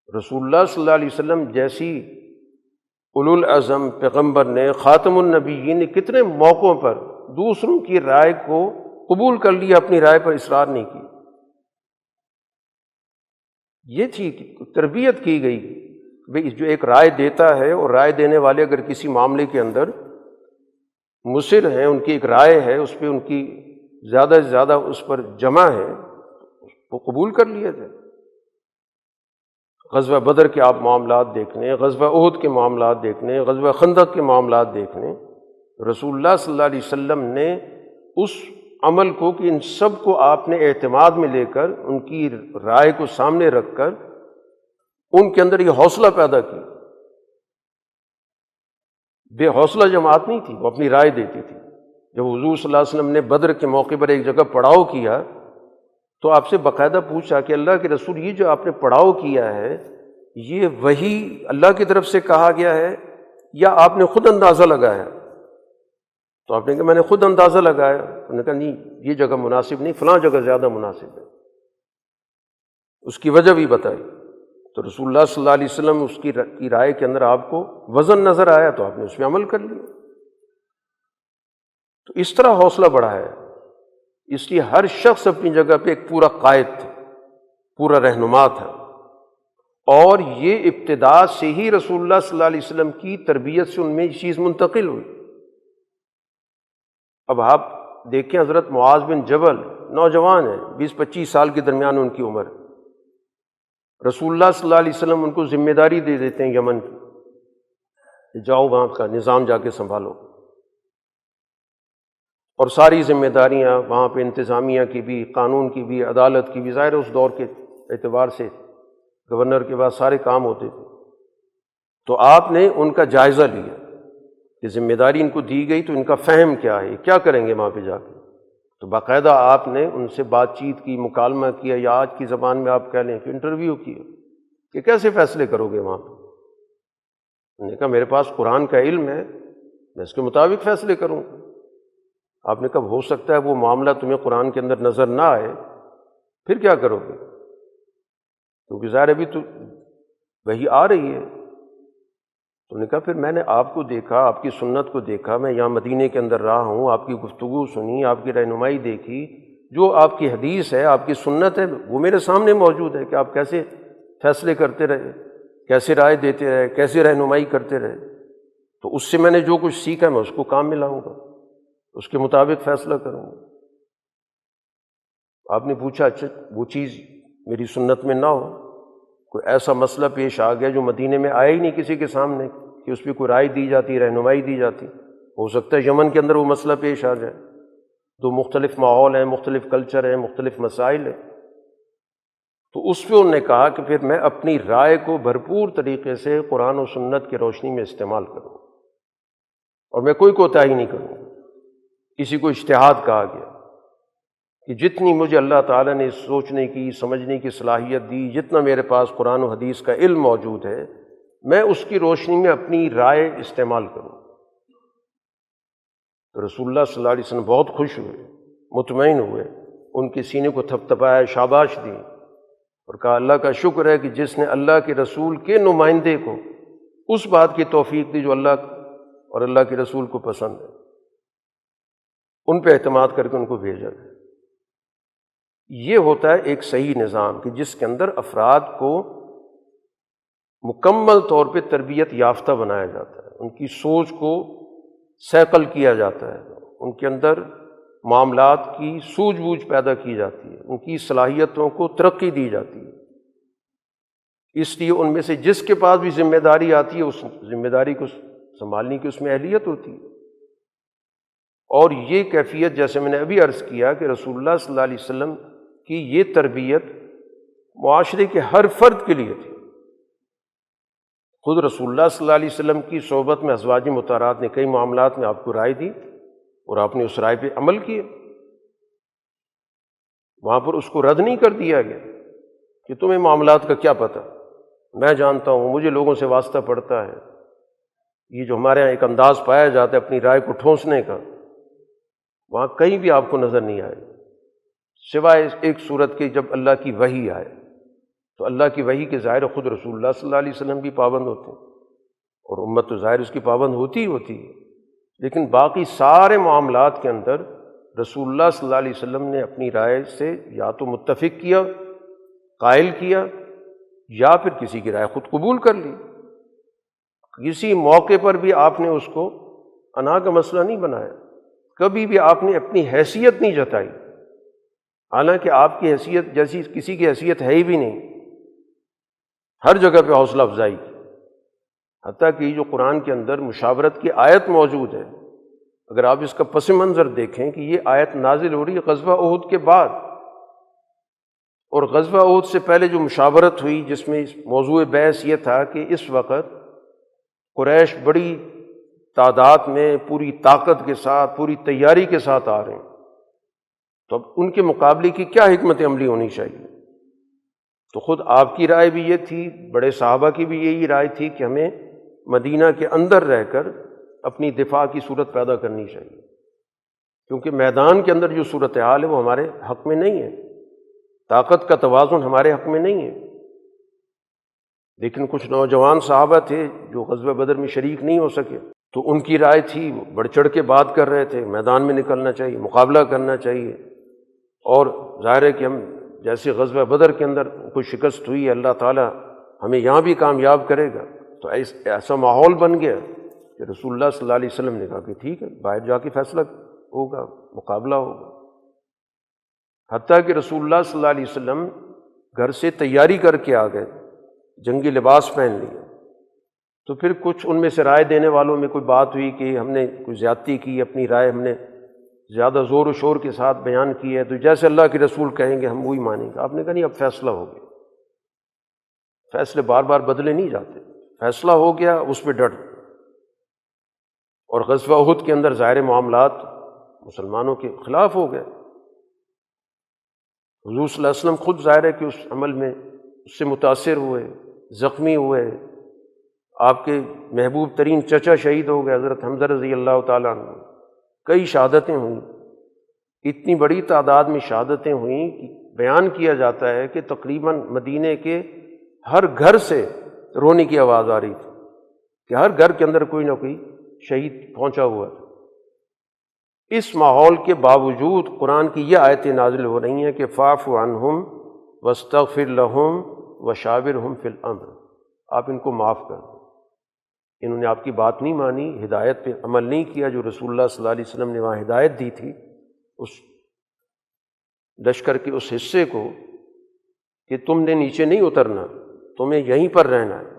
رسول اللہ صلی اللہ علیہ وسلم جیسی اولو العزم پیغمبر نے، خاتم النبیین نے کتنے موقعوں پر دوسروں کی رائے کو قبول کر لیا، اپنی رائے پر اصرار نہیں کی۔ یہ تھی کہ تربیت کی گئی کہ جو ایک رائے دیتا ہے اور رائے دینے والے اگر کسی معاملے کے اندر مصر ہیں، ان کی ایک رائے ہے، اس پہ ان کی زیادہ سے زیادہ اس پر جمع ہے، وہ قبول کر لیا جائے۔ غزوہ بدر کے آپ معاملات دیکھ لیں، غزوہ احد کے معاملات دیکھ لیں، غزوہ خندق کے معاملات دیکھ لیں، رسول اللہ صلی اللہ علیہ وسلم نے اس عمل کو کہ ان سب کو آپ نے اعتماد میں لے کر، ان کی رائے کو سامنے رکھ کر ان کے اندر یہ حوصلہ پیدا کی۔ بے حوصلہ جماعت نہیں تھی، وہ اپنی رائے دیتی تھی۔ جب حضور صلی اللہ علیہ وسلم نے بدر کے موقع پر ایک جگہ پڑاؤ کیا تو آپ سے باقاعدہ پوچھا کہ اللہ کے رسول یہ جو آپ نے پڑاؤ کیا ہے یہ وہی اللہ کی طرف سے کہا گیا ہے یا آپ نے خود اندازہ لگایا؟ تو آپ نے کہا میں نے خود اندازہ لگایا۔ انہوں نے کہا نہیں، یہ جگہ مناسب نہیں، فلاں جگہ زیادہ مناسب ہے۔ اس کی وجہ بھی بتائی تو رسول اللہ صلی اللہ علیہ وسلم اس کی رائے کے اندر آپ کو وزن نظر آیا تو آپ نے اس پہ عمل کر لیا۔ تو اس طرح حوصلہ بڑھا ہے۔ اس لیے ہر شخص اپنی جگہ پہ ایک پورا قائد تھا، پورا رہنما تھا، اور یہ ابتدا سے ہی رسول اللہ صلی اللہ علیہ وسلم کی تربیت سے ان میں یہ چیز منتقل ہوئی۔ اب آپ دیکھیں حضرت معاذ بن جبل نوجوان ہیں، 20-25 سال کے درمیان ان کی عمر، رسول اللہ صلی اللہ علیہ وسلم ان کو ذمہ داری دے دیتے ہیں یمن کی، جاؤ وہاں کا نظام جا کے سنبھالو، اور ساری ذمہ داریاں وہاں پہ انتظامیہ کی بھی، قانون کی بھی، عدالت کی بھی، ظاہر اس دور کے اعتبار سے گورنر کے بعد سارے کام ہوتے تھے۔ تو آپ نے ان کا جائزہ لیا کہ ذمہ داری ان کو دی گئی تو ان کا فہم کیا ہے، کیا کریں گے وہاں پہ جا کے۔ تو باقاعدہ آپ نے ان سے بات چیت کی، مکالمہ کیا، یا آج کی زبان میں آپ کہہ لیں کہ انٹرویو کیا کہ کیسے فیصلے کرو گے وہاں پہ۔ انہوں نے کہا میرے پاس قرآن کا علم ہے، میں اس کے مطابق فیصلے کروں۔ آپ نے کہا ہو سکتا ہے وہ معاملہ تمہیں قرآن کے اندر نظر نہ آئے، پھر کیا کرو گے؟ کیونکہ ظاہر ابھی تو وہی آ رہی ہے۔ تو انہوں نے کہا پھر میں نے آپ کو دیکھا، آپ کی سنت کو دیکھا، میں یہاں مدینے کے اندر رہا ہوں، آپ کی گفتگو سنی، آپ کی رہنمائی دیکھی، جو آپ کی حدیث ہے، آپ کی سنت ہے، وہ میرے سامنے موجود ہے کہ آپ کیسے فیصلے کرتے رہے، کیسے رائے دیتے رہے، کیسے رہنمائی کرتے رہے۔ تو اس سے میں نے جو کچھ سیکھا میں اس کو کام میں لاؤں گا، اس کے مطابق فیصلہ کروں گا۔ آپ نے پوچھا اچھا وہ چیز میری سنت میں نہ ہو، کوئی ایسا مسئلہ پیش آ گیا جو مدینے میں آیا ہی نہیں کسی کے سامنے کہ اس پہ کوئی رائے دی جاتی، رہنمائی دی جاتی، ہو سکتا ہے یمن کے اندر وہ مسئلہ پیش آ جائے، تو مختلف ماحول ہیں، مختلف کلچر ہیں، مختلف مسائل ہیں۔ تو اس پہ انہوں نے کہا کہ پھر میں اپنی رائے کو بھرپور طریقے سے قرآن و سنت کی روشنی میں استعمال کروں اور میں کوئی کوتاہی نہیں کروں۔ کسی کو اجتہاد کہا گیا کہ جتنی مجھے اللہ تعالیٰ نے سوچنے کی سمجھنے کی صلاحیت دی، جتنا میرے پاس قرآن و حدیث کا علم موجود ہے، میں اس کی روشنی میں اپنی رائے استعمال کروں۔ تو رسول اللہ صلی اللہ علیہ وسلم بہت خوش ہوئے، مطمئن ہوئے، ان کے سینے کو تھپتھپایا، شاباش دی، اور کہا اللہ کا شکر ہے کہ جس نے اللہ کے رسول کے نمائندے کو اس بات کی توفیق دی جو اللہ اور اللہ کے رسول کو پسند ہے، ان پہ اعتماد کر کے ان کو بھیجا ہے۔ یہ ہوتا ہے ایک صحیح نظام کہ جس کے اندر افراد کو مکمل طور پہ تربیت یافتہ بنایا جاتا ہے، ان کی سوچ کو سیکل کیا جاتا ہے، ان کے اندر معاملات کی سوجھ بوجھ پیدا کی جاتی ہے، ان کی صلاحیتوں کو ترقی دی جاتی ہے۔ اس لیے ان میں سے جس کے پاس بھی ذمہ داری آتی ہے اس ذمہ داری کو سنبھالنے کی اس میں اہلیت ہوتی ہے۔ اور یہ کیفیت جیسے میں نے ابھی عرض کیا کہ رسول اللہ صلی اللہ علیہ وسلم کی یہ تربیت معاشرے کے ہر فرد کے لیے تھی۔ خود رسول اللہ صلی اللہ علیہ وسلم کی صحبت میں ازواج مطہرات نے کئی معاملات میں آپ کو رائے دی اور آپ نے اس رائے پہ عمل کیا، وہاں پر اس کو رد نہیں کر دیا گیا کہ تمہیں معاملات کا کیا پتہ، میں جانتا ہوں، مجھے لوگوں سے واسطہ پڑتا ہے۔ یہ جو ہمارے یہاں ایک انداز پایا جاتا ہے اپنی رائے کو ٹھونسنے کا، وہاں کہیں بھی آپ کو نظر نہیں آئے سوائے ایک صورت کے جب اللہ کی وحی آئے، تو اللہ کی وحی کے ظاہر خود رسول اللہ صلی اللہ علیہ وسلم بھی پابند ہوتے ہیں اور امت تو ظاہر اس کی پابند ہوتی ہی ہوتی ہے، لیکن باقی سارے معاملات کے اندر رسول اللہ صلی اللہ علیہ وسلم نے اپنی رائے سے یا تو متفق کیا، قائل کیا، یا پھر کسی کی رائے خود قبول کر لی۔ کسی موقع پر بھی آپ نے اس کو انا کا مسئلہ نہیں بنایا، کبھی بھی آپ نے اپنی حیثیت نہیں جتائی، حالانکہ آپ کی حیثیت جیسی کسی کی حیثیت ہے ہی بھی نہیں، ہر جگہ پہ حوصلہ افزائی کی، حتیٰ کہ جو قرآن کے اندر مشاورت کی آیت موجود ہے، اگر آپ اس کا پس منظر دیکھیں کہ یہ آیت نازل ہو رہی ہے غزوہ احد کے بعد، اور غزوہ احد سے پہلے جو مشاورت ہوئی جس میں موضوع بحث یہ تھا کہ اس وقت قریش بڑی تعداد میں پوری طاقت کے ساتھ پوری تیاری کے ساتھ آ رہے ہیں، تو اب ان کے مقابلے کی کیا حکمت عملی ہونی چاہیے؟ تو خود آپ کی رائے بھی یہ تھی، بڑے صحابہ کی بھی یہی رائے تھی کہ ہمیں مدینہ کے اندر رہ کر اپنی دفاع کی صورت پیدا کرنی چاہیے، کیونکہ میدان کے اندر جو صورتحال ہے وہ ہمارے حق میں نہیں ہے، طاقت کا توازن ہمارے حق میں نہیں ہے۔ لیکن کچھ نوجوان صحابہ تھے جو غزوہ بدر میں شریک نہیں ہو سکے، تو ان کی رائے تھی، وہ بڑھ چڑھ کے بات کر رہے تھے، میدان میں نکلنا چاہیے، مقابلہ کرنا چاہیے، اور ظاہر ہے کہ ہم جیسے غزوہ بدر کے اندر کوئی شکست ہوئی ہے، اللہ تعالیٰ ہمیں یہاں بھی کامیاب کرے گا، تو ایسا ماحول بن گیا کہ رسول اللہ صلی اللہ علیہ وسلم نے کہا کہ ٹھیک ہے، باہر جا کے فیصلہ ہوگا، مقابلہ ہوگا۔ حتیٰ کہ رسول اللہ صلی اللہ علیہ وسلم گھر سے تیاری کر کے آ گئے، جنگی لباس پہن لیا، تو پھر کچھ ان میں سے رائے دینے والوں میں کوئی بات ہوئی کہ ہم نے کوئی زیادتی کی، اپنی رائے ہم نے زیادہ زور و شور کے ساتھ بیان کی ہے، تو جیسے اللہ کے رسول کہیں گے ہم وہی مانیں گے۔ آپ نے کہا نہیں، اب فیصلہ ہو گیا، فیصلے بار بار بدلے نہیں جاتے، فیصلہ ہو گیا اس پہ ڈٹ۔ اور غزوہ احد کے اندر ظاہر معاملات مسلمانوں کے خلاف ہو گئے، حضور صلی اللہ علیہ وسلم خود ظاہر ہے کہ اس عمل میں اس سے متاثر ہوئے، زخمی ہوئے، آپ کے محبوب ترین چچا شہید ہو گئے حضرت حمزہ رضی اللہ تعالیٰ عنہ، کئی شہادتیں ہوئیں، اتنی بڑی تعداد میں شہادتیں ہوئیں کہ بیان کیا جاتا ہے کہ تقریباً مدینے کے ہر گھر سے رونے کی آواز آ رہی تھی کہ ہر گھر کے اندر کوئی نہ کوئی شہید پہنچا ہوا تھا۔ اس ماحول کے باوجود قرآن کی یہ آیتیں نازل ہو رہی ہیں کہ فاعف عنہم واستغفر لہم وشاورہم فی الامر، آپ ان کو معاف کر دیں، انہوں نے آپ کی بات نہیں مانی، ہدایت پہ عمل نہیں کیا جو رسول اللہ صلی اللہ علیہ وسلم نے وہاں ہدایت دی تھی اس لشکر کے اس حصے کو کہ تم نے نیچے نہیں اترنا، تمہیں یہیں پر رہنا ہے،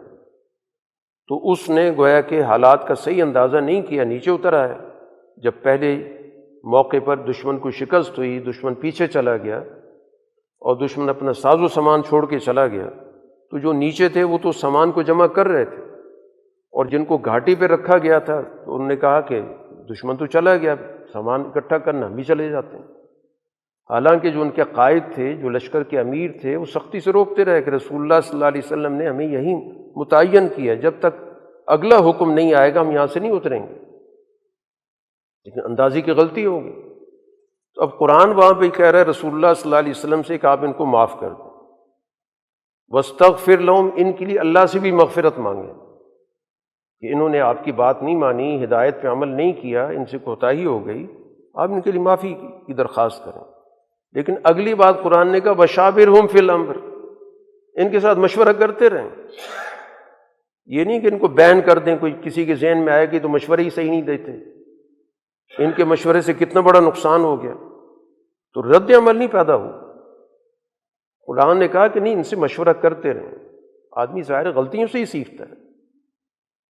تو اس نے گویا کہ حالات کا صحیح اندازہ نہیں کیا، نیچے اتر آیا۔ جب پہلے موقع پر دشمن کو شکست ہوئی، دشمن پیچھے چلا گیا اور دشمن اپنا ساز و سامان چھوڑ کے چلا گیا، تو جو نیچے تھے وہ تو سامان کو جمع کر رہے تھے، اور جن کو گھاٹی پہ رکھا گیا تھا تو انہوں نے کہا کہ دشمن تو چلا گیا، سامان اکٹھا کرنا، ہم بھی چلے جاتے ہیں۔ حالانکہ جو ان کے قائد تھے، جو لشکر کے امیر تھے، وہ سختی سے روکتے رہے کہ رسول اللہ صلی اللہ علیہ وسلم نے ہمیں یہیں متعین کیا، جب تک اگلا حکم نہیں آئے گا ہم یہاں سے نہیں اتریں گے، لیکن اندازی کی غلطی ہوگی۔ تو اب قرآن وہاں پہ کہہ رہا ہے رسول اللہ صلی اللہ علیہ وسلم سے کہ آپ ان کو معاف کر دیں، وَاسْتَغْفِرْ لَهُمْ، ان کے لیے اللہ سے بھی مغفرت مانگیں کہ انہوں نے آپ کی بات نہیں مانی، ہدایت پہ عمل نہیں کیا، ان سے کوتاہی ہو گئی، آپ ان کے لیے معافی کی درخواست کریں۔ لیکن اگلی بات قرآن نے کہا وَشَاوِرْهُمْ فِي الْأَمْرِ، ان کے ساتھ مشورہ کرتے رہیں۔ یہ نہیں کہ ان کو بین کر دیں، کوئی کسی کے ذہن میں آئے کہ تو مشورے ہی صحیح نہیں دیتے، ان کے مشورے سے کتنا بڑا نقصان ہو گیا، تو رد عمل نہیں پیدا ہو۔ قرآن نے کہا کہ نہیں، ان سے مشورہ کرتے رہیں، آدمی ظاہر غلطیوں سے ہی سیکھتا ہے۔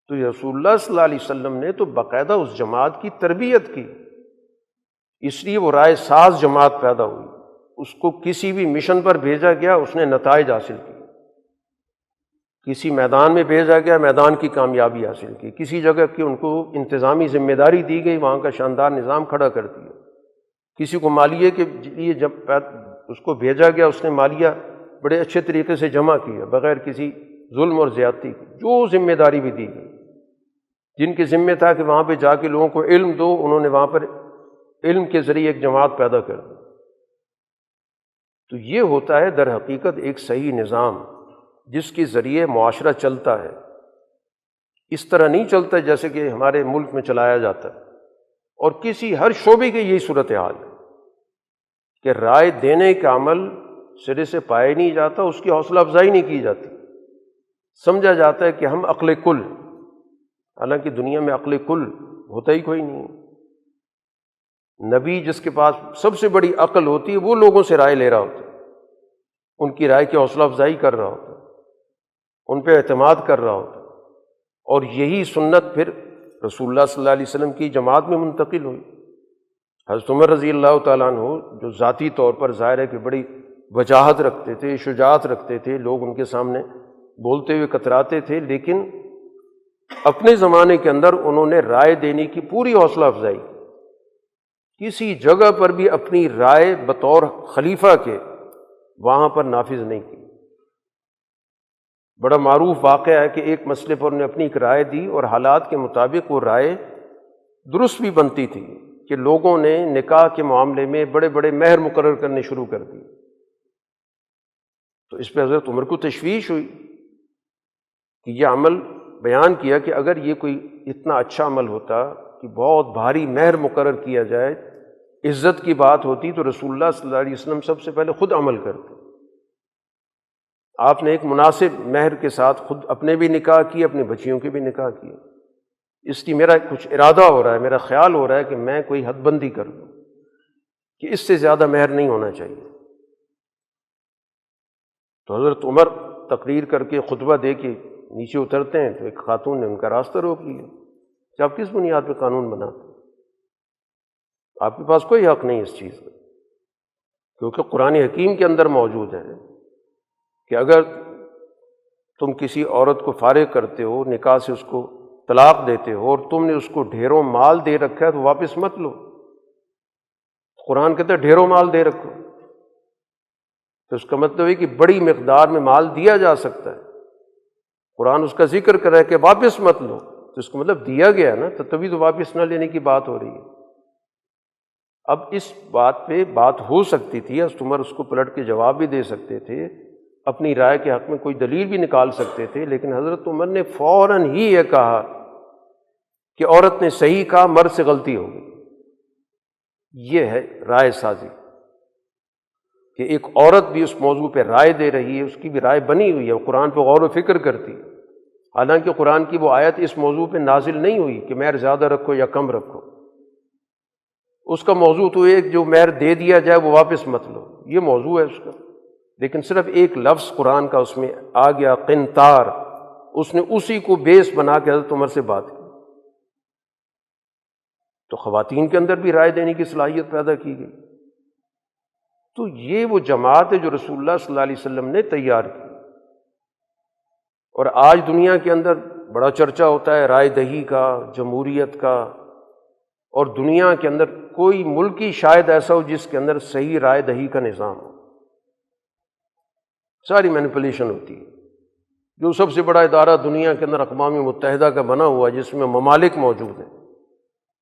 تو رسول اللہ صلی اللہ علیہ وسلم نے تو باقاعدہ اس جماعت کی تربیت کی، اس لیے وہ رائے ساز جماعت پیدا ہوئی، اس کو کسی بھی مشن پر بھیجا گیا اس نے نتائج حاصل کیے، کسی میدان میں بھیجا گیا میدان کی کامیابی حاصل کی، کسی جگہ کی ان کو انتظامی ذمہ داری دی گئی وہاں کا شاندار نظام کھڑا کر دیا، کسی کو مالیے کے لیے جب اس کو بھیجا گیا اس نے مالیہ بڑے اچھے طریقے سے جمع کیا بغیر کسی ظلم اور زیادتی کے، جو ذمہ داری بھی دی گئی، جن کے ذمہ تھا کہ وہاں پہ جا کے لوگوں کو علم دو، انہوں نے وہاں پر علم کے ذریعے ایک جماعت پیدا کر دی۔ تو یہ ہوتا ہے در حقیقت ایک صحیح نظام جس کے ذریعے معاشرہ چلتا ہے، اس طرح نہیں چلتا جیسے کہ ہمارے ملک میں چلایا جاتا ہے، اور کسی ہر شعبے کی یہی صورتحال ہے کہ رائے دینے کا عمل سرے سے پایا نہیں جاتا، اس کی حوصلہ افزائی نہیں کی جاتی، سمجھا جاتا ہے کہ ہم عقل کل، حالانکہ دنیا میں عقل کل ہوتا ہی کوئی نہیں ہے۔ نبی جس کے پاس سب سے بڑی عقل ہوتی ہے وہ لوگوں سے رائے لے رہا ہوتا ہے، ان کی رائے کی حوصلہ افزائی کر رہا ہوتا ہے، ان پہ اعتماد کر رہا ہوتا ہے، اور یہی سنت پھر رسول اللہ صلی اللہ علیہ وسلم کی جماعت میں منتقل ہوئی۔ حضرت عمر رضی اللہ تعالیٰ عنہ جو ذاتی طور پر ظاہر ہے کہ بڑی وجاہت رکھتے تھے، شجاعت رکھتے تھے، لوگ ان کے سامنے بولتے ہوئے کتراتے تھے، لیکن اپنے زمانے کے اندر انہوں نے رائے دینے کی پوری حوصلہ افزائی کی، کسی جگہ پر بھی اپنی رائے بطور خلیفہ کے وہاں پر نافذ نہیں کی۔ بڑا معروف واقعہ ہے کہ ایک مسئلے پر انہوں نے اپنی ایک رائے دی اور حالات کے مطابق وہ رائے درست بھی بنتی تھی کہ لوگوں نے نکاح کے معاملے میں بڑے بڑے مہر مقرر کرنے شروع کر دی، تو اس پہ حضرت عمر کو تشویش ہوئی کہ یہ عمل بیان کیا کہ اگر یہ کوئی اتنا اچھا عمل ہوتا کہ بہت بھاری مہر مقرر کیا جائے، عزت کی بات ہوتی، تو رسول اللہ صلی اللہ علیہ وسلم سب سے پہلے خود عمل کرتے۔ آپ نے ایک مناسب مہر کے ساتھ خود اپنے بھی نکاح کیے، اپنے بچیوں کے بھی نکاح کیے۔ اس کی میرا کچھ ارادہ ہو رہا ہے، میرا خیال ہو رہا ہے کہ میں کوئی حد بندی کر لوں کہ اس سے زیادہ مہر نہیں ہونا چاہیے۔ تو حضرت عمر تقریر کر کے خطبہ دے کے نیچے اترتے ہیں تو ایک خاتون نے ان کا راستہ روک لیا کہ آپ کس بنیاد پہ قانون بناتے ہیں؟ آپ کے پاس کوئی حق نہیں اس چیز کا، کیونکہ قرآن حکیم کے اندر موجود ہے کہ اگر تم کسی عورت کو فارغ کرتے ہو، نکاح سے اس کو طلاق دیتے ہو اور تم نے اس کو ڈھیروں مال دے رکھا ہے تو واپس مت لو۔ قرآن کہتا ہے ڈھیروں مال دے رکھو، تو اس کا مطلب ہے کہ بڑی مقدار میں مال دیا جا سکتا ہے۔ قرآن اس کا ذکر کر رہا ہے کہ واپس مت لو، تو اس کا مطلب دیا گیا نا، تو تبھی تو واپس نہ لینے کی بات ہو رہی ہے۔ اب اس بات پہ بات ہو سکتی تھی، حضرت عمر اس کو پلٹ کے جواب بھی دے سکتے تھے، اپنی رائے کے حق میں کوئی دلیل بھی نکال سکتے تھے، لیکن حضرت عمر نے فوراً ہی یہ کہا کہ عورت نے صحیح کہا، مرد سے غلطی ہو گئی۔ یہ ہے رائے سازی، کہ ایک عورت بھی اس موضوع پہ رائے دے رہی ہے، اس کی بھی رائے بنی ہوئی ہے، وہ قرآن پہ غور و فکر کرتی ہے، حالانکہ قرآن کی وہ آیت اس موضوع پہ نازل نہیں ہوئی کہ مہر زیادہ رکھو یا کم رکھو، اس کا موضوع تو ایک جو مہر دے دیا جائے وہ واپس مت لو، یہ موضوع ہے اس کا، لیکن صرف ایک لفظ قرآن کا اس میں آ گیا قنطار، اس نے اسی کو بیس بنا کے حضرت عمر سے بات کی۔ تو خواتین کے اندر بھی رائے دینے کی صلاحیت پیدا کی گئی۔ تو یہ وہ جماعت ہے جو رسول اللہ صلی اللہ علیہ وسلم نے تیار کی، اور آج دنیا کے اندر بڑا چرچا ہوتا ہے رائے دہی کا، جمہوریت کا، اور دنیا کے اندر کوئی ملک ہی شاید ایسا ہو جس کے اندر صحیح رائے دہی کا نظام ہو، ساری مینیپولیشن ہوتی ہے۔ جو سب سے بڑا ادارہ دنیا کے اندر اقوام متحدہ کا بنا ہوا ہے، جس میں ممالک موجود ہیں،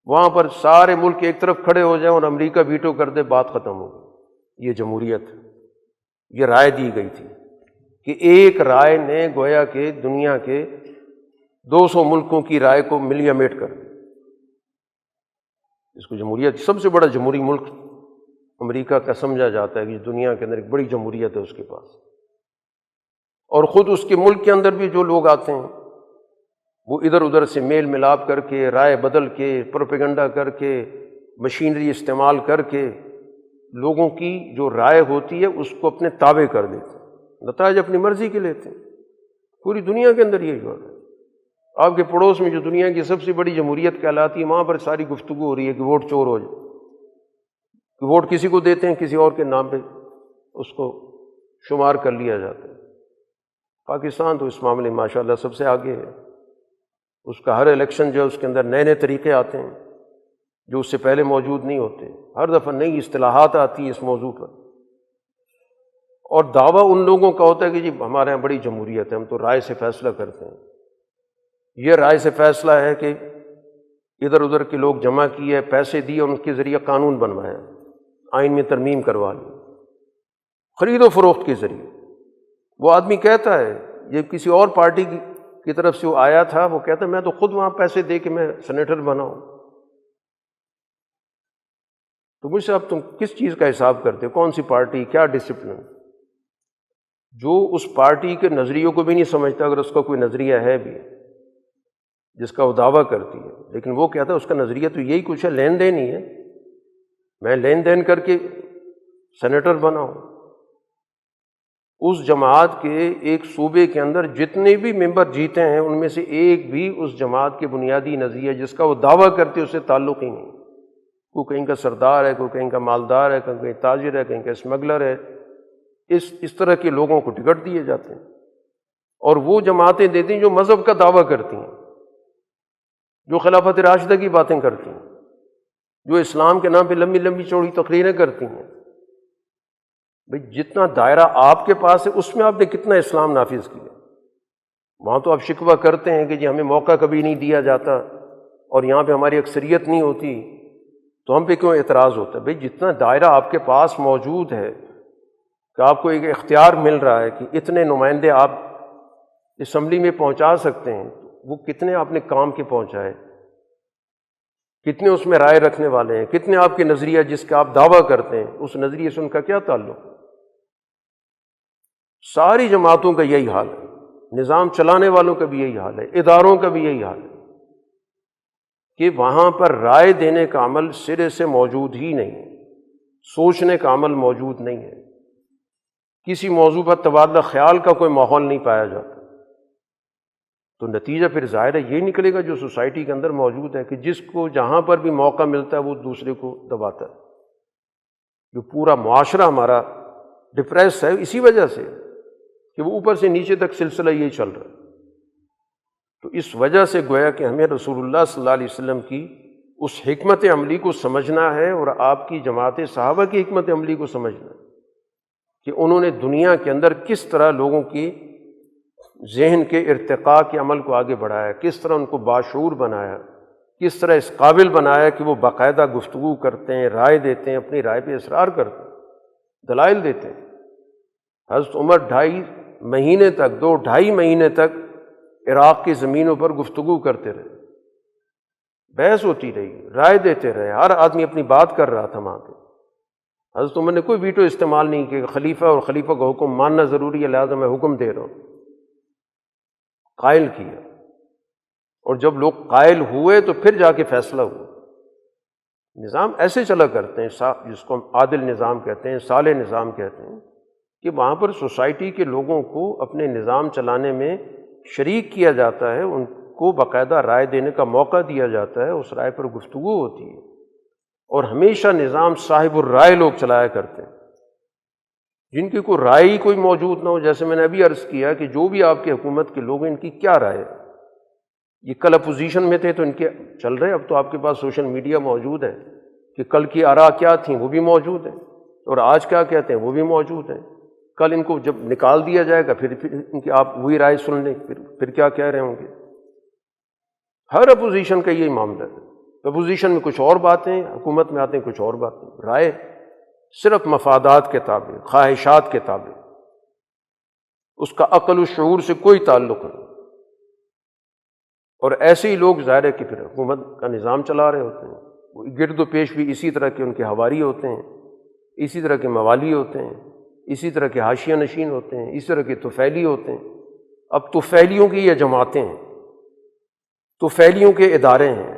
وہاں پر سارے ملک ایک طرف کھڑے ہو جائیں اور امریکہ ویٹو کر دے، بات ختم ہو گئی۔ یہ جمہوریت ہے۔ یہ رائے دی گئی تھی کہ ایک رائے نے گویا کہ دنیا کے 200 ملکوں کی رائے کو ملیا میٹ کر دیا۔ اس کو جمہوریت، سب سے بڑا جمہوری ملک امریکہ کا سمجھا جاتا ہے کہ دنیا کے اندر ایک بڑی جمہوریت ہے اس کے پاس، اور خود اس کے ملک کے اندر بھی جو لوگ آتے ہیں وہ ادھر ادھر سے میل ملاپ کر کے، رائے بدل کے، پروپیگنڈا کر کے، مشینری استعمال کر کے لوگوں کی جو رائے ہوتی ہے اس کو اپنے تابع کر دیتے ہیں، نتائج اپنی مرضی کے لیتے ہیں۔ پوری دنیا کے اندر یہی ہو رہا ہے۔ آپ کے پڑوس میں جو دنیا کی سب سے بڑی جمہوریت کہلاتی ہے، وہاں پر ساری گفتگو ہو رہی ہے کہ ووٹ چور ہو جائے، کہ ووٹ کسی کو دیتے ہیں، کسی اور کے نام پہ اس کو شمار کر لیا جاتا ہے۔ پاکستان تو اس معاملے میں ماشاءاللہ سب سے آگے ہے۔ اس کا ہر الیکشن جو ہے اس کے اندر نئے نئے طریقے آتے ہیں جو اس سے پہلے موجود نہیں ہوتے، ہر دفعہ نئی اصطلاحات آتی ہیں اس موضوع پر، اور دعویٰ ان لوگوں کا ہوتا ہے کہ جی ہمارے یہاں بڑی جمہوریت ہے، ہم تو رائے سے فیصلہ کرتے ہیں۔ یہ رائے سے فیصلہ ہے کہ ادھر ادھر کے لوگ جمع کیے، پیسے دیے، ان کے ذریعے قانون بنوایا، آئین میں ترمیم کروا لی، خرید و فروخت کے ذریعے۔ وہ آدمی کہتا ہے، یہ کسی اور پارٹی کی طرف سے وہ آیا تھا، وہ کہتا ہے میں تو خود وہاں پیسے دے کے میں سینیٹر بنا ہوں۔ تو مجھ سے اب تم کس چیز کا حساب کرتے ہو؟ کون سی پارٹی، کیا ڈسپلن؟ جو اس پارٹی کے نظریوں کو بھی نہیں سمجھتا، اگر اس کا کوئی نظریہ ہے بھی جس کا وہ دعویٰ کرتی ہے، لیکن وہ کہتا ہے اس کا نظریہ تو یہی کچھ ہے، لین دین ہی ہے، میں لین دین کر کے سینیٹر بنا ہوں۔ اس جماعت کے ایک صوبے کے اندر جتنے بھی ممبر جیتے ہیں ان میں سے ایک بھی اس جماعت کے بنیادی نظریہ جس کا وہ دعویٰ کرتے اس سے تعلق ہی نہیں۔ کوئی کہیں کا سردار ہے، کوئی کہیں کا مالدار ہے، کہیں تاجر ہے، کہیں کا اسمگلر ہے، اس طرح کے لوگوں کو ٹکٹ دیے جاتے ہیں، اور وہ جماعتیں دیتی ہیں جو مذہب کا دعویٰ کرتی ہیں، جو خلافت راشدہ کی باتیں کرتی ہیں، جو اسلام کے نام پہ لمبی لمبی چوڑی تقریریں کرتی ہیں۔ بھئی جتنا دائرہ آپ کے پاس ہے اس میں آپ نے کتنا اسلام نافذ کیا؟ وہاں تو آپ شکوہ کرتے ہیں کہ جی ہمیں موقع کبھی نہیں دیا جاتا اور یہاں پہ ہماری اکثریت نہیں ہوتی، تو ہم پہ کیوں اعتراض ہوتا ہے؟ بھئی جتنا دائرہ آپ کے پاس موجود ہے کہ آپ کو ایک اختیار مل رہا ہے کہ اتنے نمائندے آپ اسمبلی میں پہنچا سکتے ہیں، وہ کتنے آپ نے کام کے پہنچائے، کتنے اس میں رائے رکھنے والے ہیں، کتنے آپ کے نظریہ جس کا آپ دعویٰ کرتے ہیں اس نظریے سے ان کا کیا تعلق؟ ساری جماعتوں کا یہی حال ہے، نظام چلانے والوں کا بھی یہی حال ہے، اداروں کا بھی یہی حال ہے کہ وہاں پر رائے دینے کا عمل سرے سے موجود ہی نہیں ہے، سوچنے کا عمل موجود نہیں ہے، کسی موضوع پر تبادلہ خیال کا کوئی ماحول نہیں پایا جاتا۔ تو نتیجہ پھر ظاہر ہے یہ نکلے گا جو سوسائٹی کے اندر موجود ہے کہ جس کو جہاں پر بھی موقع ملتا ہے وہ دوسرے کو دباتا ہے۔ جو پورا معاشرہ ہمارا ڈپریس ہے اسی وجہ سے کہ وہ اوپر سے نیچے تک سلسلہ یہی چل رہا ہے۔ تو اس وجہ سے گویا کہ ہمیں رسول اللہ صلی اللہ علیہ وسلم کی اس حکمت عملی کو سمجھنا ہے، اور آپ کی جماعت صحابہ کی حکمت عملی کو سمجھنا ہے کہ انہوں نے دنیا کے اندر کس طرح لوگوں کی ذہن کے ارتقاء کے عمل کو آگے بڑھایا، کس طرح ان کو باشعور بنایا، کس طرح اس قابل بنایا کہ وہ باقاعدہ گفتگو کرتے ہیں، رائے دیتے ہیں، اپنی رائے پہ اصرار کرتے ہیں، دلائل دیتے ہیں۔ حضرت عمر 2.5 مہینے تک عراق کی زمینوں پر گفتگو کرتے رہے، بحث ہوتی رہی، رائے دیتے رہے، ہر آدمی اپنی بات کر رہا تھا وہاں پہ۔ حضرت عمر نے کوئی ویٹو استعمال نہیں کیا کہ خلیفہ اور خلیفہ کا حکم ماننا ضروری ہے لہٰذا میں حکم دے رہا ہوں، قائل کیا، اور جب لوگ قائل ہوئے تو پھر جا کے فیصلہ ہوا۔ نظام ایسے چلا کرتے ہیں جس کو ہم عادل نظام کہتے ہیں، صالح نظام کہتے ہیں، کہ وہاں پر سوسائٹی کے لوگوں کو اپنے نظام چلانے میں شریک کیا جاتا ہے، ان کو باقاعدہ رائے دینے کا موقع دیا جاتا ہے، اس رائے پر گفتگو ہوتی ہے، اور ہمیشہ نظام صاحب الرائے لوگ چلایا کرتے ہیں، جن کی کوئی رائے ہی کوئی موجود نہ ہو۔ جیسے میں نے ابھی عرض کیا کہ جو بھی آپ کے حکومت کے لوگ ہیں ان کی کیا رائے ہے، یہ کل اپوزیشن میں تھے تو ان کے چل رہے، اب تو آپ کے پاس سوشل میڈیا موجود ہے کہ کل کی آراء کیا تھیں وہ بھی موجود ہیں، اور آج کیا کہتے ہیں وہ بھی موجود ہیں۔ کل ان کو جب نکال دیا جائے گا پھر ان کی آپ وہی رائے سن لیں، پھر کیا کہہ رہے ہوں گے۔ ہر اپوزیشن کا یہی معاملہ ہے، اپوزیشن میں کچھ اور باتیں، حکومت میں آتے ہیں کچھ اور باتیں، رائے صرف مفادات کے تابع، خواہشات کے تابع، اس کا عقل و شعور سے کوئی تعلق نہیں۔ اور ایسے ہی لوگ ظاہر ہے کہ پھر حکومت کا نظام چلا رہے ہوتے ہیں، وہ گرد و پیش بھی اسی طرح کے ان کے حواری ہوتے ہیں، اسی طرح کے موالی ہوتے ہیں، اسی طرح کے حاشیہ نشین ہوتے ہیں، اسی طرح کے طفیلی ہوتے ہیں۔ اب طفیلیوں کی یہ جماعتیں ہیں، طفیلیوں کے ادارے ہیں،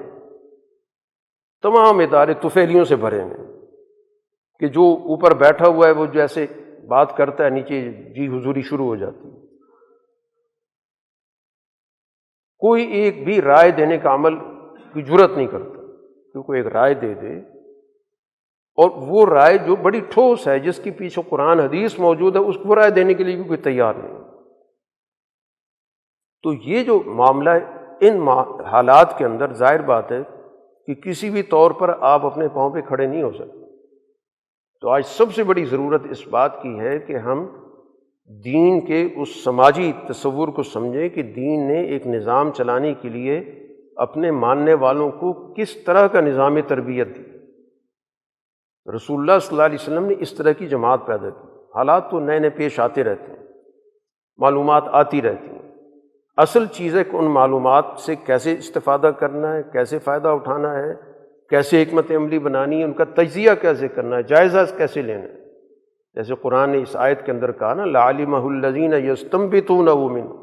تمام ادارے طفیلیوں سے بھرے ہیں کہ جو اوپر بیٹھا ہوا ہے وہ جیسے بات کرتا ہے نیچے جی حضوری شروع ہو جاتی ہے۔ کوئی ایک بھی رائے دینے کا عمل کی جرت نہیں کرتا کہ کوئی ایک رائے دے دے، اور وہ رائے جو بڑی ٹھوس ہے، جس کے پیچھے قرآن حدیث موجود ہے، اس کو رائے دینے کے لیے بھی کوئی تیار نہیں۔ تو یہ جو معاملہ ہے، ان حالات کے اندر ظاہر بات ہے کہ کسی بھی طور پر آپ اپنے پاؤں پہ کھڑے نہیں ہو سکتے۔ تو آج سب سے بڑی ضرورت اس بات کی ہے کہ ہم دین کے اس سماجی تصور کو سمجھیں کہ دین نے ایک نظام چلانے کے لیے اپنے ماننے والوں کو کس طرح کا نظام تربیت دی۔ رسول اللہ صلی اللہ علیہ وسلم نے اس طرح کی جماعت پیدا کی۔ حالات تو نئے نئے پیش آتے رہتے ہیں، معلومات آتی رہتی ہیں، اصل چیز ہے کہ ان معلومات سے کیسے استفادہ کرنا ہے، کیسے فائدہ اٹھانا ہے، کیسے حکمت عملی بنانی ہے، ان کا تجزیہ کیسے کرنا ہے، جائزہ کیسے لینا ہے۔ جیسے قرآن نے اس آیت کے اندر کہا نا لَعَلِمَهُ الَّذِينَ يَسْتَنبِطُونَهُ مِنْهُ،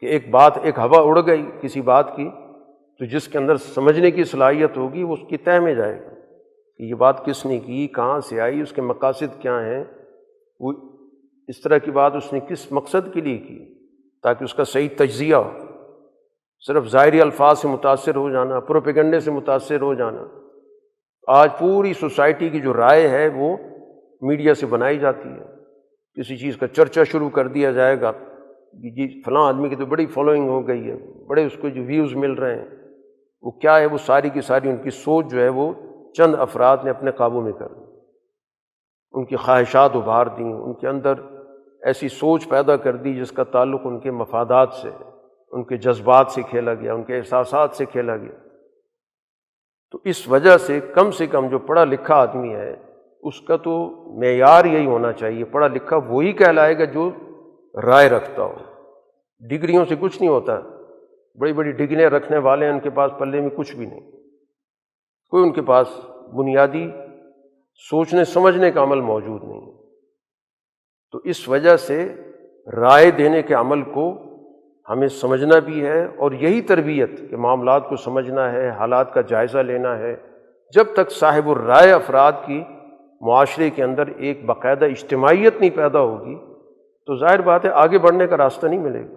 کہ ایک بات، ایک ہوا اڑ گئی کسی بات کی، تو جس کے اندر سمجھنے کی صلاحیت ہوگی وہ اس کی تہہ میں جائے گا کہ یہ بات کس نے کی، کہاں سے آئی، اس کے مقاصد کیا ہیں، وہ اس طرح کی بات اس نے کس مقصد کے لیے کی، تاکہ اس کا صحیح تجزیہ ہو۔ صرف ظاہری الفاظ سے متاثر ہو جانا، پروپیگنڈے سے متاثر ہو جانا۔ آج پوری سوسائٹی کی جو رائے ہے وہ میڈیا سے بنائی جاتی ہے، کسی چیز کا چرچا شروع کر دیا جائے گا، جی فلاں آدمی کی تو بڑی فالوئنگ ہو گئی ہے، بڑے اس کو جو ویوز مل رہے ہیں، وہ کیا ہے، وہ ساری کی ساری ان کی سوچ جو ہے وہ چند افراد نے اپنے قابو میں کر لی، ان کی خواہشات ابھار دیں، ان کے اندر ایسی سوچ پیدا کر دی جس کا تعلق ان کے مفادات سے، ان کے جذبات سے کھیلا گیا، ان کے احساسات سے کھیلا گیا۔ تو اس وجہ سے کم جو پڑھا لکھا آدمی ہے اس کا تو معیار یہی ہونا چاہیے، پڑھا لکھا وہی کہلائے گا جو رائے رکھتا ہو۔ ڈگریوں سے کچھ نہیں ہوتا، بڑی بڑی ڈگریاں رکھنے والے ہیں، ان کے پاس پلے میں کچھ بھی نہیں، کوئی ان کے پاس بنیادی سوچنے سمجھنے کا عمل موجود نہیں۔ تو اس وجہ سے رائے دینے کے عمل کو ہمیں سمجھنا بھی ہے، اور یہی تربیت کہ معاملات کو سمجھنا ہے، حالات کا جائزہ لینا ہے۔ جب تک صاحب الرائے افراد کی معاشرے کے اندر ایک باقاعدہ اجتماعیت نہیں پیدا ہوگی تو ظاہر بات ہے آگے بڑھنے کا راستہ نہیں ملے گا۔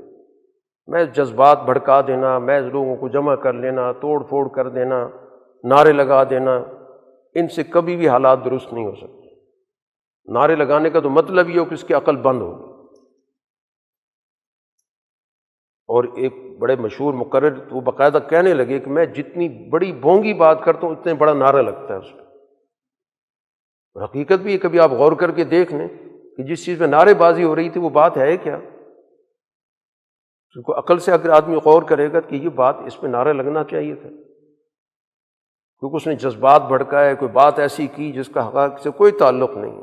محض جذبات بھڑکا دینا، محض لوگوں کو جمع کر لینا، توڑ پھوڑ کر دینا، نعرے لگا دینا، ان سے کبھی بھی حالات درست نہیں ہو سکتے۔ نعرے لگانے کا تو مطلب یہ ہو کہ اس کی عقل بند ہوگی۔ اور ایک بڑے مشہور مقرر وہ باقاعدہ کہنے لگے کہ میں جتنی بڑی بونگی بات کرتا ہوں اتنے بڑا نعرہ لگتا ہے اس پہ۔ اور حقیقت بھی ہے، کبھی آپ غور کر کے دیکھ لیں کہ جس چیز میں نعرے بازی ہو رہی تھی وہ بات ہے کیا؟ تو عقل سے اگر آدمی غور کرے گا کہ یہ بات، اس پہ نعرہ لگنا چاہیے تھا، کیونکہ اس نے جذبات بھڑکائے، کوئی بات ایسی کی جس کا حقائق سے کوئی تعلق نہیں۔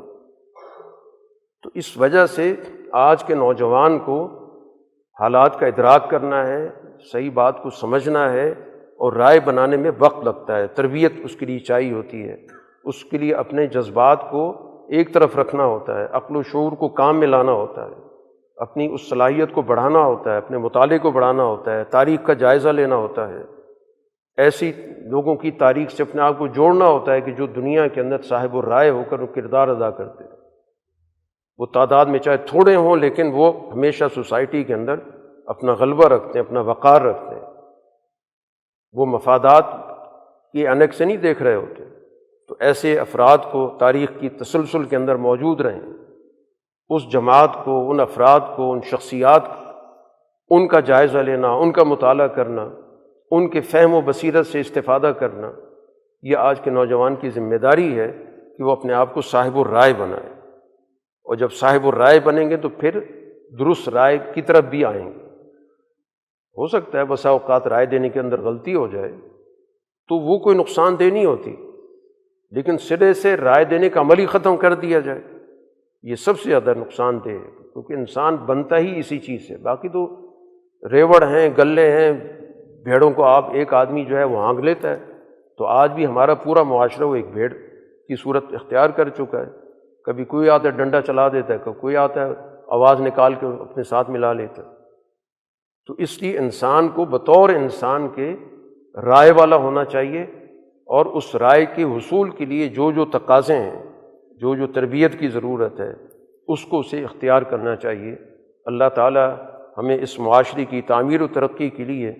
تو اس وجہ سے آج کے نوجوان کو حالات کا ادراک کرنا ہے، صحیح بات کو سمجھنا ہے، اور رائے بنانے میں وقت لگتا ہے، تربیت اس کے لیے چاہیے ہوتی ہے۔ اس کے لیے اپنے جذبات کو ایک طرف رکھنا ہوتا ہے، عقل و شعور کو کام میں لانا ہوتا ہے، اپنی اس صلاحیت کو بڑھانا ہوتا ہے، اپنے مطالعے کو بڑھانا ہوتا ہے، تاریخ کا جائزہ لینا ہوتا ہے، ایسی لوگوں کی تاریخ سے اپنے آپ کو جوڑنا ہوتا ہے کہ جو دنیا کے اندر صاحب الرائے ہو کر وہ کردار ادا کرتے ہیں۔ وہ تعداد میں چاہے تھوڑے ہوں لیکن وہ ہمیشہ سوسائٹی کے اندر اپنا غلبہ رکھتے ہیں، اپنا وقار رکھتے ہیں، وہ مفادات کی انک سے نہیں دیکھ رہے ہوتے۔ تو ایسے افراد کو تاریخ کی تسلسل کے اندر موجود رہیں، اس جماعت کو، ان افراد کو، ان شخصیات ان کا جائزہ لینا، ان کا مطالعہ کرنا، ان کے فہم و بصیرت سے استفادہ کرنا، یہ آج کے نوجوان کی ذمہ داری ہے کہ وہ اپنے آپ کو صاحب الرائے بنائیں، اور جب صاحب الرائے بنیں گے تو پھر درست رائے کی طرف بھی آئیں گے۔ ہو سکتا ہے بسا اوقات رائے دینے کے اندر غلطی ہو جائے تو وہ کوئی نقصان دہ نہیں ہوتی، لیکن سرے سے رائے دینے کا عمل ہی ختم کر دیا جائے، یہ سب سے زیادہ نقصان دہ ہے، کیونکہ انسان بنتا ہی اسی چیز سے۔ باقی تو ریوڑ ہیں، گلے ہیں، بھیڑوں کو آپ ایک آدمی جو ہے وہ ہانک لیتا ہے، تو آج بھی ہمارا پورا معاشرہ وہ ایک بھیڑ کی صورت اختیار کر چکا ہے۔ کبھی کوئی آتا ہے ڈنڈا چلا دیتا ہے، کبھی کوئی آتا ہے آواز نکال کے اپنے ساتھ ملا لیتا ہے۔ تو اس لیے انسان کو بطور انسان کے رائے والا ہونا چاہیے، اور اس رائے کے حصول کے لیے جو جو تقاضے ہیں، جو جو تربیت کی ضرورت ہے، اس کو اسے اختیار کرنا چاہیے۔ اللہ تعالی ہمیں اس معاشرے کی تعمیر و ترقی کے لیے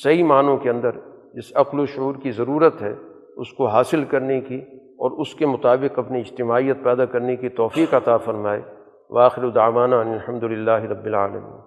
صحیح معنوں کے اندر جس عقل و شعور کی ضرورت ہے اس کو حاصل کرنے کی اور اس کے مطابق اپنی اجتماعیت پیدا کرنے کی توفیق عطا فرمائے۔ وآخر دعوانا ان الحمد للہ رب العالمین۔